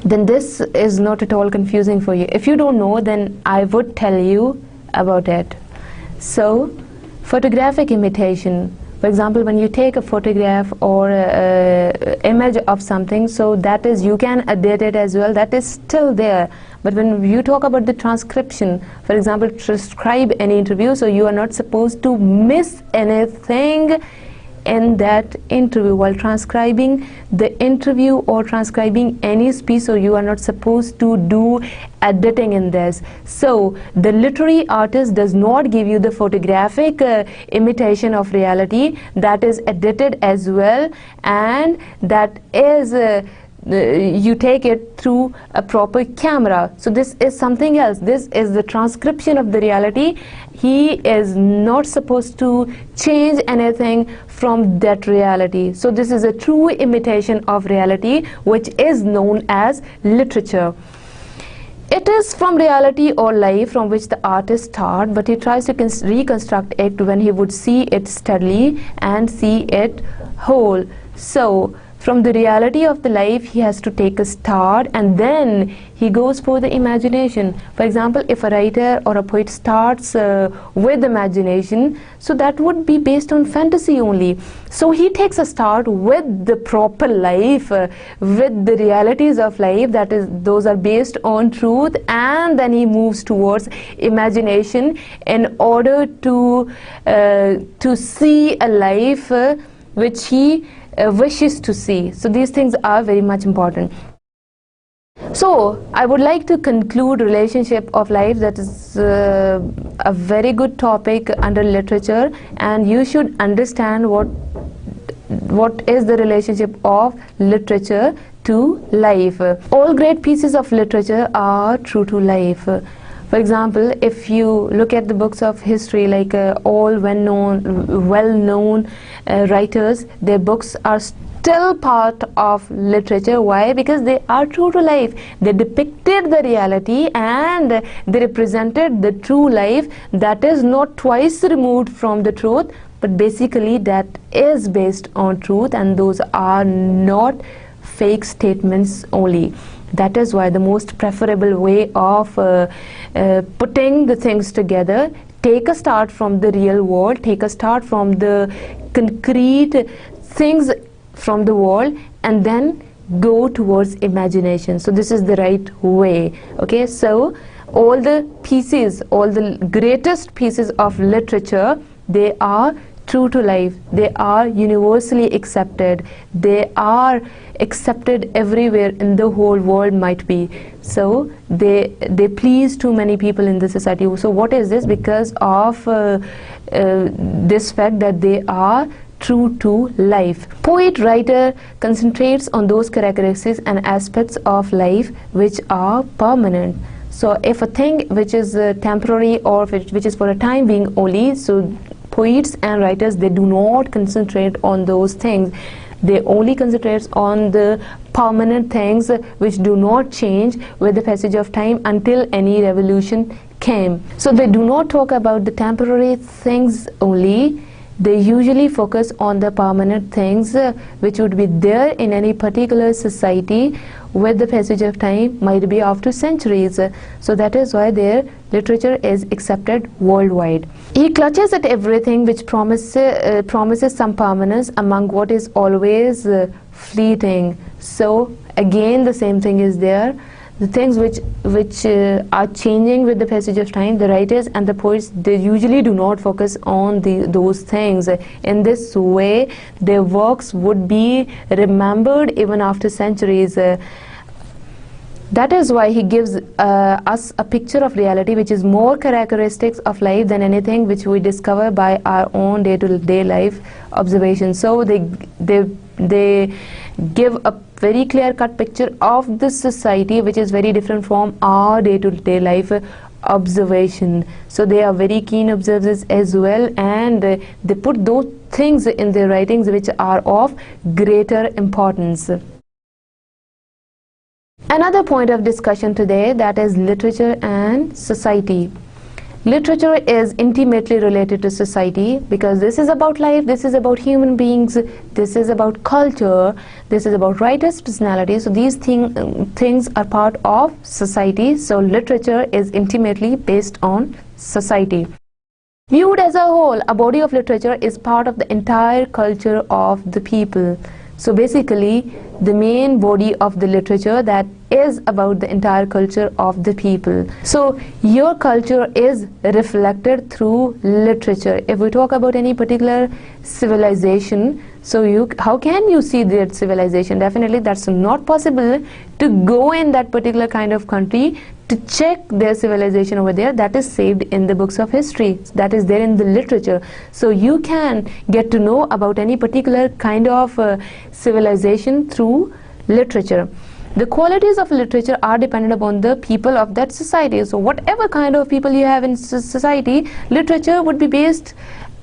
then this is not at all confusing for you. If you don't know, then I would tell you about it. So photographic imitation, for example, when you take a photograph or image of something, so that is, you can edit it as well, that is still there. But when you talk about the transcription, for example, transcribe any interview, so you are not supposed to miss anything in that interview while transcribing the interview or transcribing any speech, so you are not supposed to do editing in this. So the literary artist does not give you the photographic imitation of reality, that is edited as well, and that is you take it through a proper camera. So this is something else. This is the transcription of the reality. He is not supposed to change anything from that reality. So this is a true imitation of reality, which is known as literature. It is from reality or life from which the artist starts, but he tries to reconstruct it when he would see it steadily and see it whole. So from the reality of the life, he has to take a start, and then he goes for the imagination. For example, if a writer or a poet starts with imagination, so that would be based on fantasy only. So he takes a start with the proper life, with the realities of life, that is, those are based on truth, and then he moves towards imagination in order to see a life which he wishes to see. So these things are very much important. So I would like to conclude relationship of life. That is a very good topic under literature, and you should understand what is the relationship of literature to life. All great pieces of literature are true to life. For example, if you look at the books of history, like all well-known writers, their books are still part of literature. Why? Because they are true to life. They depicted the reality and they represented the true life that is not twice removed from the truth, but basically that is based on truth, and those are not fake statements only. That is why the most preferable way of putting the things together, take a start from the real world, take a start from the concrete things from the world, and then go towards imagination. So this is the right way. Okay, so all the pieces, all the greatest pieces of literature, they are true to life. They are universally accepted. They are accepted everywhere in the whole world, might be. So they please too many people in the society. So what is this? Because of this fact that they are true to life. Poet writer concentrates on those characteristics and aspects of life which are permanent. So if a thing which is temporary or which is for a time being only, so poets and writers, they do not concentrate on those things. They only concentrate on the permanent things which do not change with the passage of time until any revolution came. So they do not talk about the temporary things only. They usually focus on the permanent things which would be there in any particular society with the passage of time, might be after centuries. So that is why their literature is accepted worldwide. He clutches at everything which promises some permanence among what is always fleeting. So again the same thing is there. The things which are changing with the passage of time, the writers and the poets, they usually do not focus on those things. In this way, their works would be remembered even after centuries. That is why he gives us a picture of reality which is more characteristics of life than anything which we discover by our own day-to-day life observation. So they give a very clear-cut picture of this society which is very different from our day-to-day life observation. So they are very keen observers as well, and they put those things in their writings which are of greater importance. Another point of discussion today, that is literature and society. Literature is intimately related to society because this is about life, this is about human beings, this is about culture, this is about writers' personality. So these things are part of society. So literature is intimately based on society. Viewed as a whole, a body of literature is part of the entire culture of the people. So basically, the main body of the literature that is about the entire culture of the people. So your culture is reflected through literature. If we talk about any particular civilization, so how can you see that civilization? Definitely that's not possible to go in that particular kind of country to check their civilization over there. That is saved in the books of history, that is there in the literature. So you can get to know about any particular kind of civilization through literature. The qualities of literature are dependent upon the people of that society. So whatever kind of people you have in society, literature would be based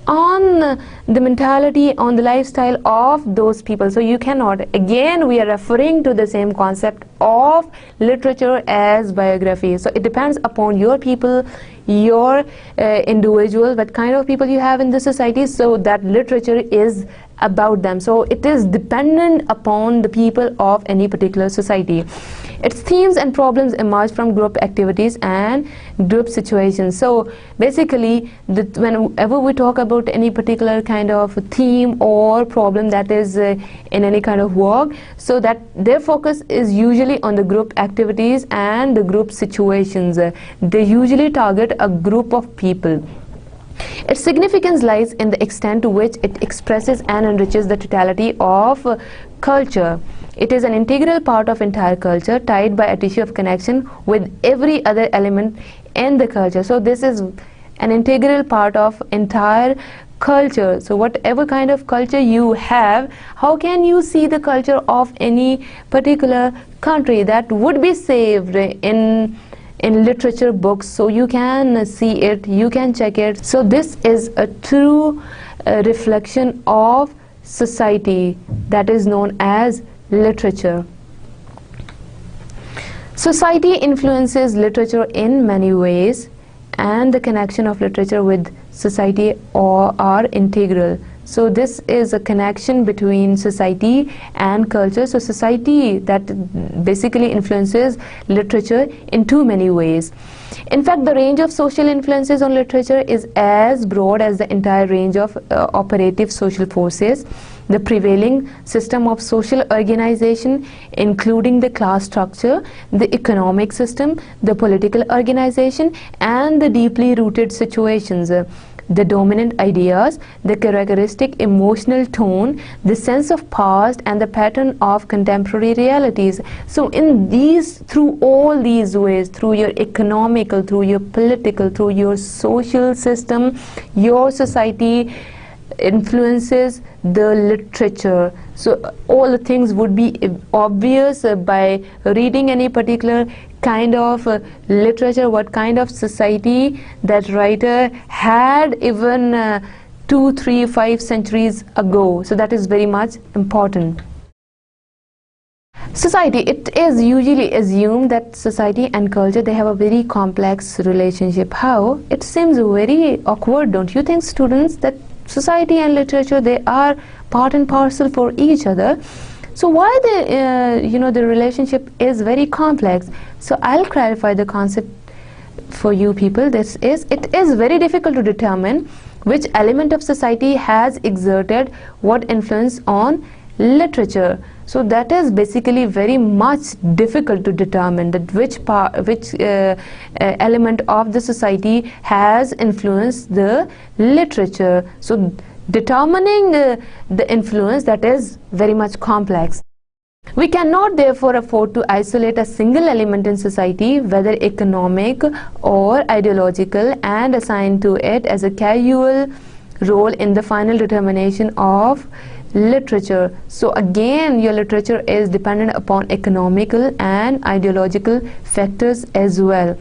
on the mentality, on the lifestyle of those people. So you cannot, again we are referring to the same concept of literature as biography. So it depends upon your people, your individual, what kind of people you have in the society, so that literature is about them. So it is dependent upon the people of any particular society. Its themes and problems emerge from group activities and group situations. So basically, whenever we talk about any particular kind of theme or problem that is in any kind of work, so that their focus is usually on the group activities and the group situations. They usually target a group of people. Its significance lies in the extent to which it expresses and enriches the totality of culture. It is an integral part of entire culture, tied by a tissue of connection with every other element in the culture. So this is an integral part of entire culture. So whatever kind of culture you have, how can you see the culture of any particular country? That would be saved in literature books, so you can see it, you can check it. So this is a true reflection of society, that is known as literature. Society influences literature in many ways, and the connection of literature with society are integral. So this is a connection between society and culture. So society that basically influences literature in too many ways. In fact, the range of social influences on literature is as broad as the entire range of operative social forces. The prevailing system of social organization, including the class structure, the economic system, the political organization, and the deeply rooted situations, the dominant ideas, the characteristic emotional tone, the sense of past, and the pattern of contemporary realities. So in these, through all these ways, through your economical, through your political, through your social system, your society influences the literature. So all the things would be obvious by reading any particular kind of literature, what kind of society that writer had even 2, 3, 5 centuries ago. So that is very much important. Society, it is usually assumed that society and culture, they have a very complex relationship. How? It seems very awkward, don't you think, students, that society and literature, they are part and parcel for each other. So why the relationship is very complex? So I'll clarify the concept for you people. It is very difficult to determine which element of society has exerted what influence on literature. So that is basically very much difficult to determine, that which element of the society has influenced the literature. So determining the influence, that is very much complex. We cannot therefore afford to isolate a single element in society, whether economic or ideological, and assign to it as a casual role in the final determination of literature. So again, your literature is dependent upon economical and ideological factors as well.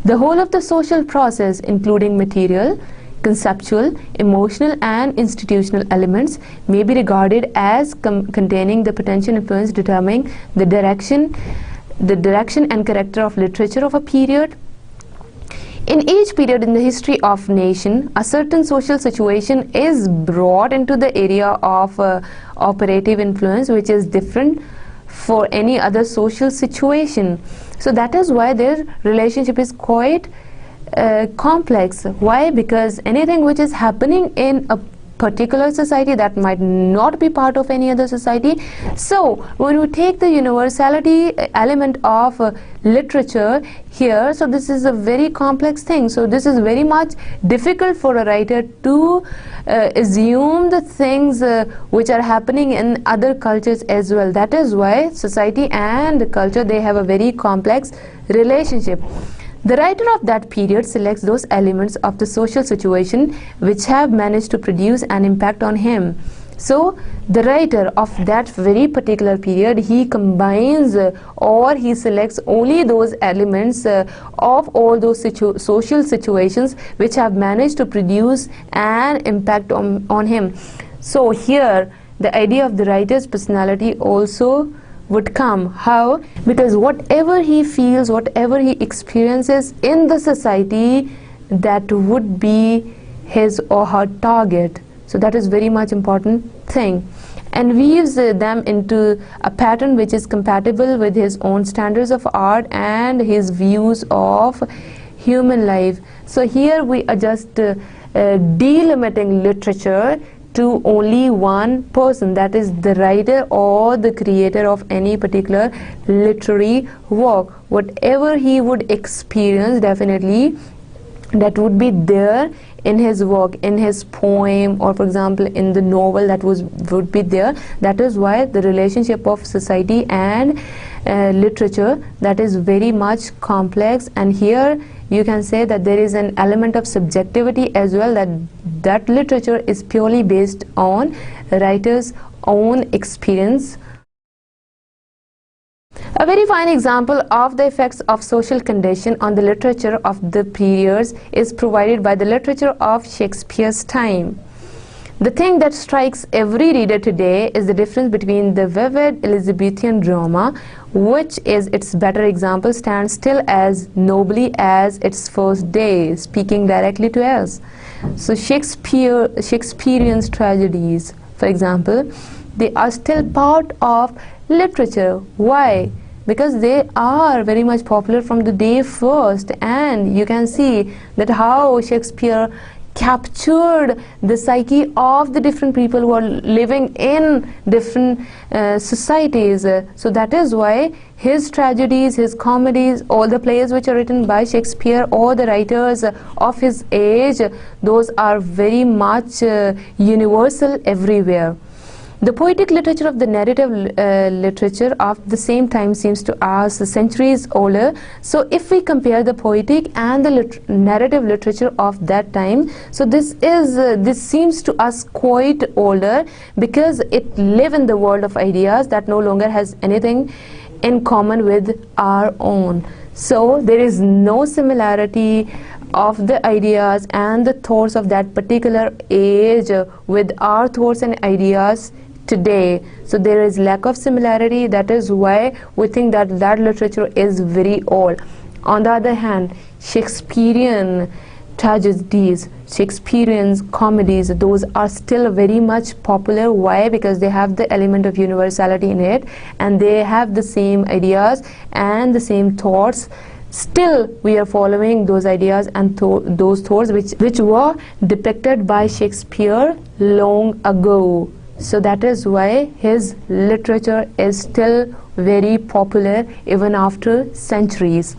The whole of the social process, including material, conceptual, emotional, and institutional elements, may be regarded as containing the potential influence determining the direction and character of literature of a period. In each period in the history of nation, a certain social situation is brought into the area of operative influence, which is different for any other social situation. So that is why their relationship is quite complex. Why? Because anything which is happening in a particular society, that might not be part of any other society. So when we take the universality element of literature here, so this is a very complex thing. So this is very much difficult for a writer to assume the things which are happening in other cultures as well. That is why society and culture, they have a very complex relationship. The writer of that period selects those elements of the social situation which have managed to produce an impact on him. So the writer of that very particular period, he combines or he selects only those elements of all those social situations which have managed to produce an impact on him. So here the idea of the writer's personality also would come. How? Because whatever he feels, whatever he experiences in the society, that would be his or her target. So that is very much important thing, and weaves them into a pattern which is compatible with his own standards of art and his views of human life. So here we are just delimiting literature to only one person, that is the writer or the creator of any particular literary work. Whatever he would experience, definitely that would be there in his work, in his poem, or for example in the novel that would be there. That is why the relationship of society and literature, that is very much complex, and here you can say that there is an element of subjectivity as well, that literature is purely based on writer's own experience. A very fine example of the effects of social condition on the literature of the periods is provided by the literature of Shakespeare's time. The thing that strikes every reader today is the difference between the vivid Elizabethan drama, which is its better example, stands still as nobly as its first day, speaking directly to us. So Shakespearean tragedies, for example, they are still part of literature. Why? Because they are very much popular from the day first, and you can see that how Shakespeare captured the psyche of the different people who are living in different societies. So that is why his tragedies, his comedies, all the plays which are written by Shakespeare or the writers of his age, those are very much universal everywhere. The poetic literature of the narrative literature of the same time seems to us centuries older. So if we compare the poetic and the narrative literature of that time, so this seems to us quite older, because it lives in the world of ideas that no longer has anything in common with our own. So there is no similarity of the ideas and the thoughts of that particular age with our thoughts and ideas today. So there is lack of similarity. That is why we think that that literature is very old. On the other hand, Shakespearean tragedies, Shakespearean comedies, those are still very much popular. Why? Because they have the element of universality in it, and they have the same ideas and the same thoughts. Still we are following those ideas and those thoughts which were depicted by Shakespeare long ago. So that is why his literature is still very popular even after centuries.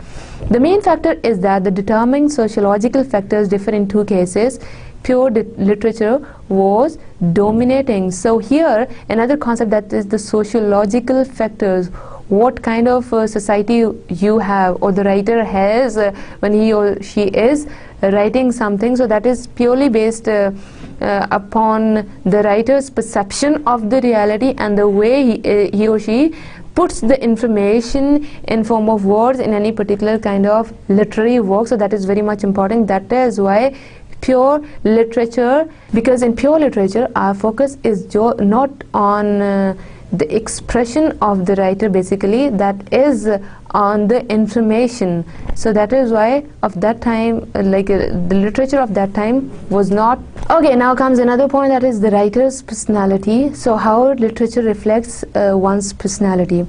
The main factor is that the determining sociological factors differ in two cases. Pure literature was dominating. So here another concept, that is the sociological factors. What kind of society you have or the writer has when he or she is writing something. So that is purely based upon the writer's perception of the reality and the way he or she puts the information in form of words in any particular kind of literary work. So that is very much important. That is why pure literature, because in pure literature our focus is not on the expression of the writer, basically that is on the information. So that is why of that time, the literature of that time was not. Okay, now comes another point, that is the writer's personality. So how literature reflects one's personality.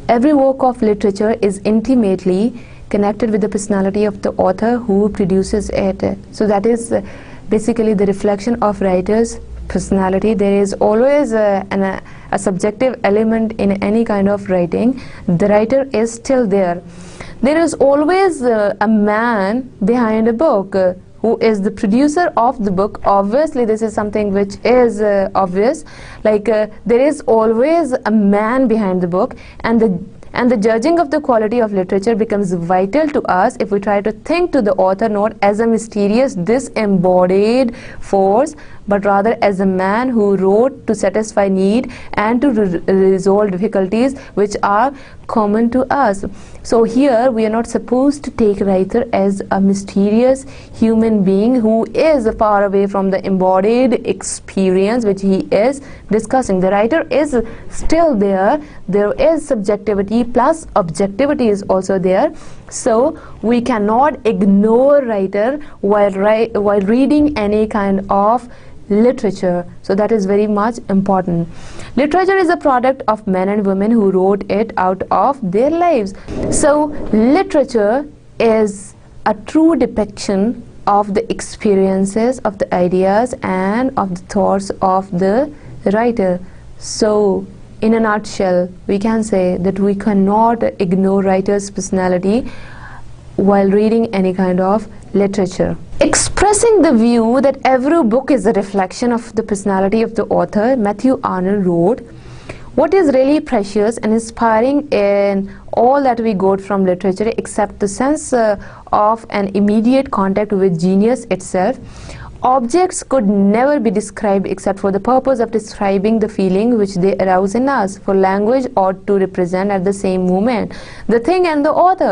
Every work of literature is intimately connected with the personality of the author who produces it. So that is basically the reflection of writer's personality. There is always a subjective element in any kind of writing. The writer is still there. There is always a man behind a book who is the producer of the book. Obviously this is something which is obvious, there is always a man behind the book, and the judging of the quality of literature becomes vital to us if we try to think to the author not as a mysterious disembodied force, but rather as a man who wrote to satisfy need and to resolve difficulties which are common to us. So here we are not supposed to take writer as a mysterious human being who is far away from the embodied experience which he is discussing. The writer is still there. There is subjectivity plus objectivity is also there. So we cannot ignore writer while reading any kind of literature. So that is very much important. Literature is a product of men and women who wrote it out of their lives. So literature is a true depiction of the experiences, of the ideas and of the thoughts of the writer. So in a nutshell, we can say that we cannot ignore writer's personality while reading any kind of literature. Expressing the view that every book is a reflection of the personality of the author, Matthew Arnold wrote, "What is really precious and inspiring in all that we got from literature except the sense of an immediate contact with genius itself? Objects could never be described except for the purpose of describing the feeling which they arouse in us, for language ought to represent at the same moment the thing and the author,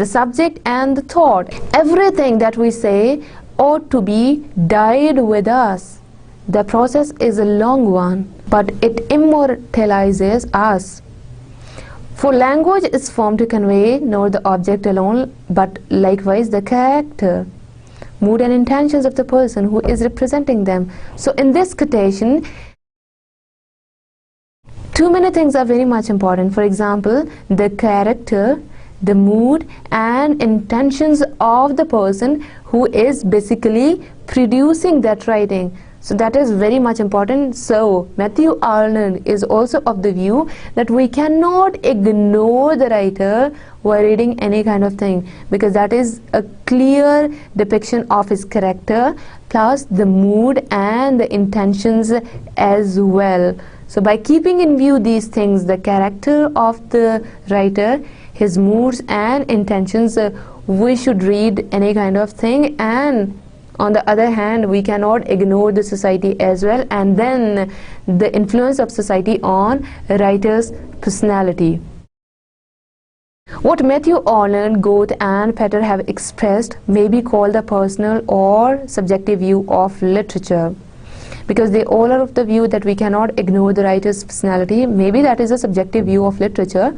the subject and the thought. Everything that we say ought to be dyed with us. The process is a long one, but it immortalizes us. For language is formed to convey not the object alone, but likewise the character, mood and intentions of the person who is representing them." So in this quotation, too many things are very much important. For example, the character, the mood and intentions of the person who is basically producing that writing. So that is very much important. So Matthew Arnold is also of the view that we cannot ignore the writer while reading any kind of thing, because that is a clear depiction of his character plus the mood and the intentions as well. So by keeping in view these things, the character of the writer, his moods and intentions, we should read any kind of thing. And on the other hand, we cannot ignore the society as well, and then the influence of society on a writer's personality. What Matthew Arnold, Goethe and Plato have expressed may be called the personal or subjective view of literature, because they all are of the view that we cannot ignore the writer's personality. Maybe that is a subjective view of literature,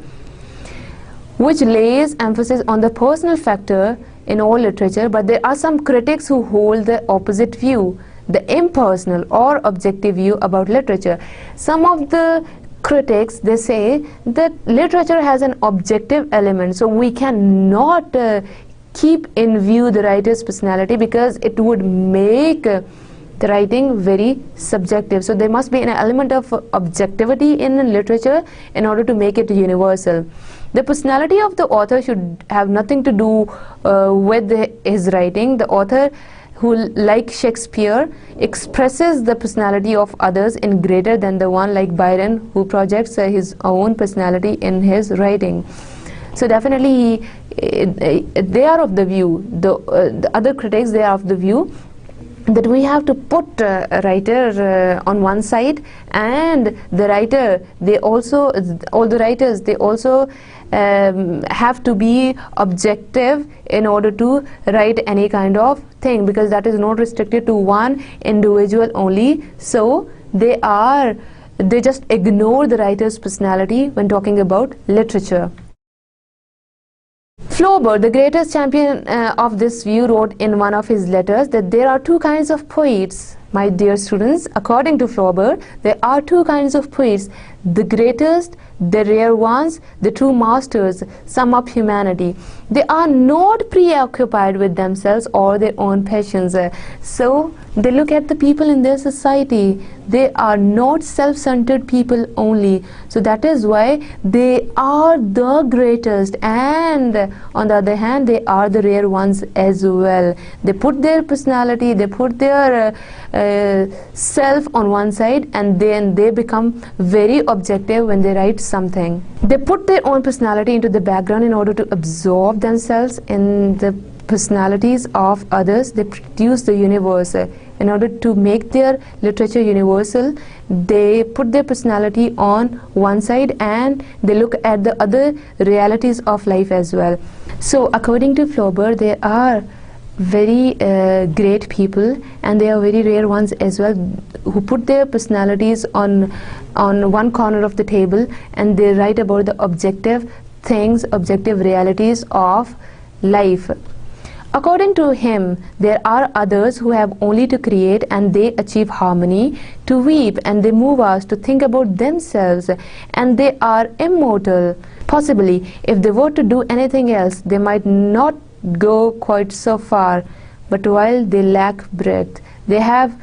which lays emphasis on the personal factor in all literature, but there are some critics who hold the opposite view, the impersonal or objective view about literature. Some of the critics, they say that literature has an objective element, so we cannot keep in view the writer's personality, because it would make the writing very subjective. So there must be an element of objectivity in literature in order to make it universal. The personality of the author should have nothing to do with his writing. The author, who, like Shakespeare, expresses the personality of others in greater than the one, like Byron, who projects his own personality in his writing. So definitely they are of the view, the other critics, they are of the view that we have to put a writer on one side, and the writer, they also, all the writers, they also have to be objective in order to write any kind of thing, because that is not restricted to one individual only. So they just ignore the writer's personality when talking about literature. Flaubert, the greatest champion of this view, wrote in one of his letters that there are two kinds of poets. My dear students, according to Flaubert, there are two kinds of poets: the greatest, the rare ones, the true masters, sum up humanity. They are not preoccupied with themselves or their own passions. So they look at the people in their society. They are not self-centered people only. So that is why they are the greatest, and on the other hand, they are the rare ones as well. They put their personality, they put their self on one side, and then they become very objective when they write something. They put their own personality into the background in order to absorb themselves in the personalities of others. They produce the universe. In order to make their literature universal, they put their personality on one side and they look at the other realities of life as well. So according to Flaubert, there are very great people, and they are very rare ones as well, who put their personalities on one corner of the table, and they write about the objective things, objective realities of life. According to him, there are others who have only to create, and they achieve harmony, to weep, and they move us to think about themselves, and they are immortal. Possibly, if they were to do anything else, they might not go quite so far, but while they lack breath, they have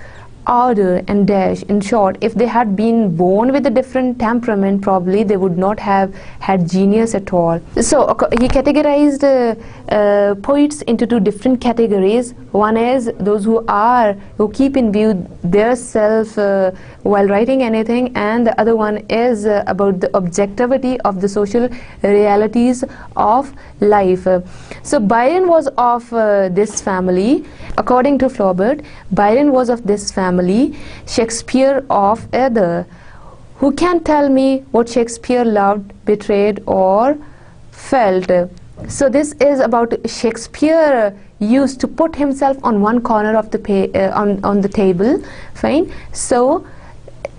order and dash. In short, if they had been born with a different temperament, probably they would not have had genius at all. So he categorized poets into two different categories. One is those who keep in view their self while writing anything, and the other one is about the objectivity of the social realities of life. So Byron was of this family. According to Flaubert, Byron was of this family, Shakespeare of other. Who can tell me what Shakespeare loved, betrayed, or felt? So this is about Shakespeare used to put himself on one corner of the on the table, fine. So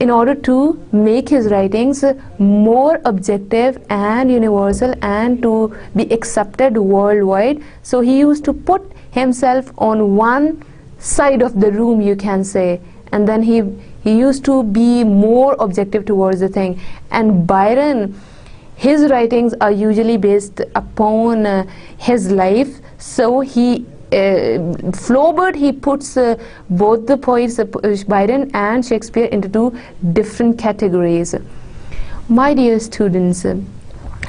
in order to make his writings more objective and universal and to be accepted worldwide, so he used to put himself on one side of the room, you can say, and then he used to be more objective towards the thing. And Byron, his writings are usually based upon his life, so he Flaubert, he puts both the poets Byron and Shakespeare into two different categories. My dear students,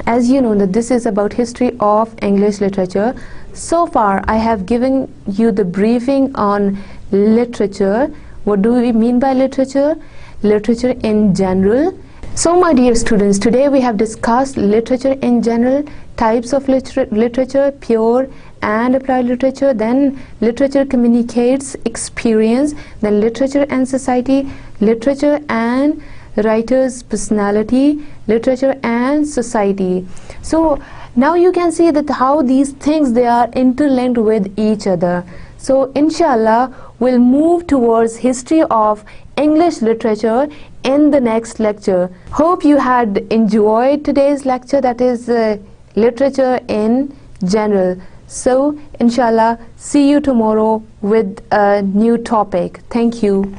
as you know that this is about history of English literature, so far I have given you the briefing on literature. What do we mean by literature? Literature in general. So my dear students, today we have discussed literature in general, types of literature, pure and applied literature, then literature communicates experience, then literature and society, literature and writer's personality, literature and society. So now you can see that how these things, they are interlinked with each other. So inshallah we'll move towards history of English literature in the next lecture. Hope you had enjoyed today's lecture, that is literature in general. So inshallah, see you tomorrow with a new topic. Thank you.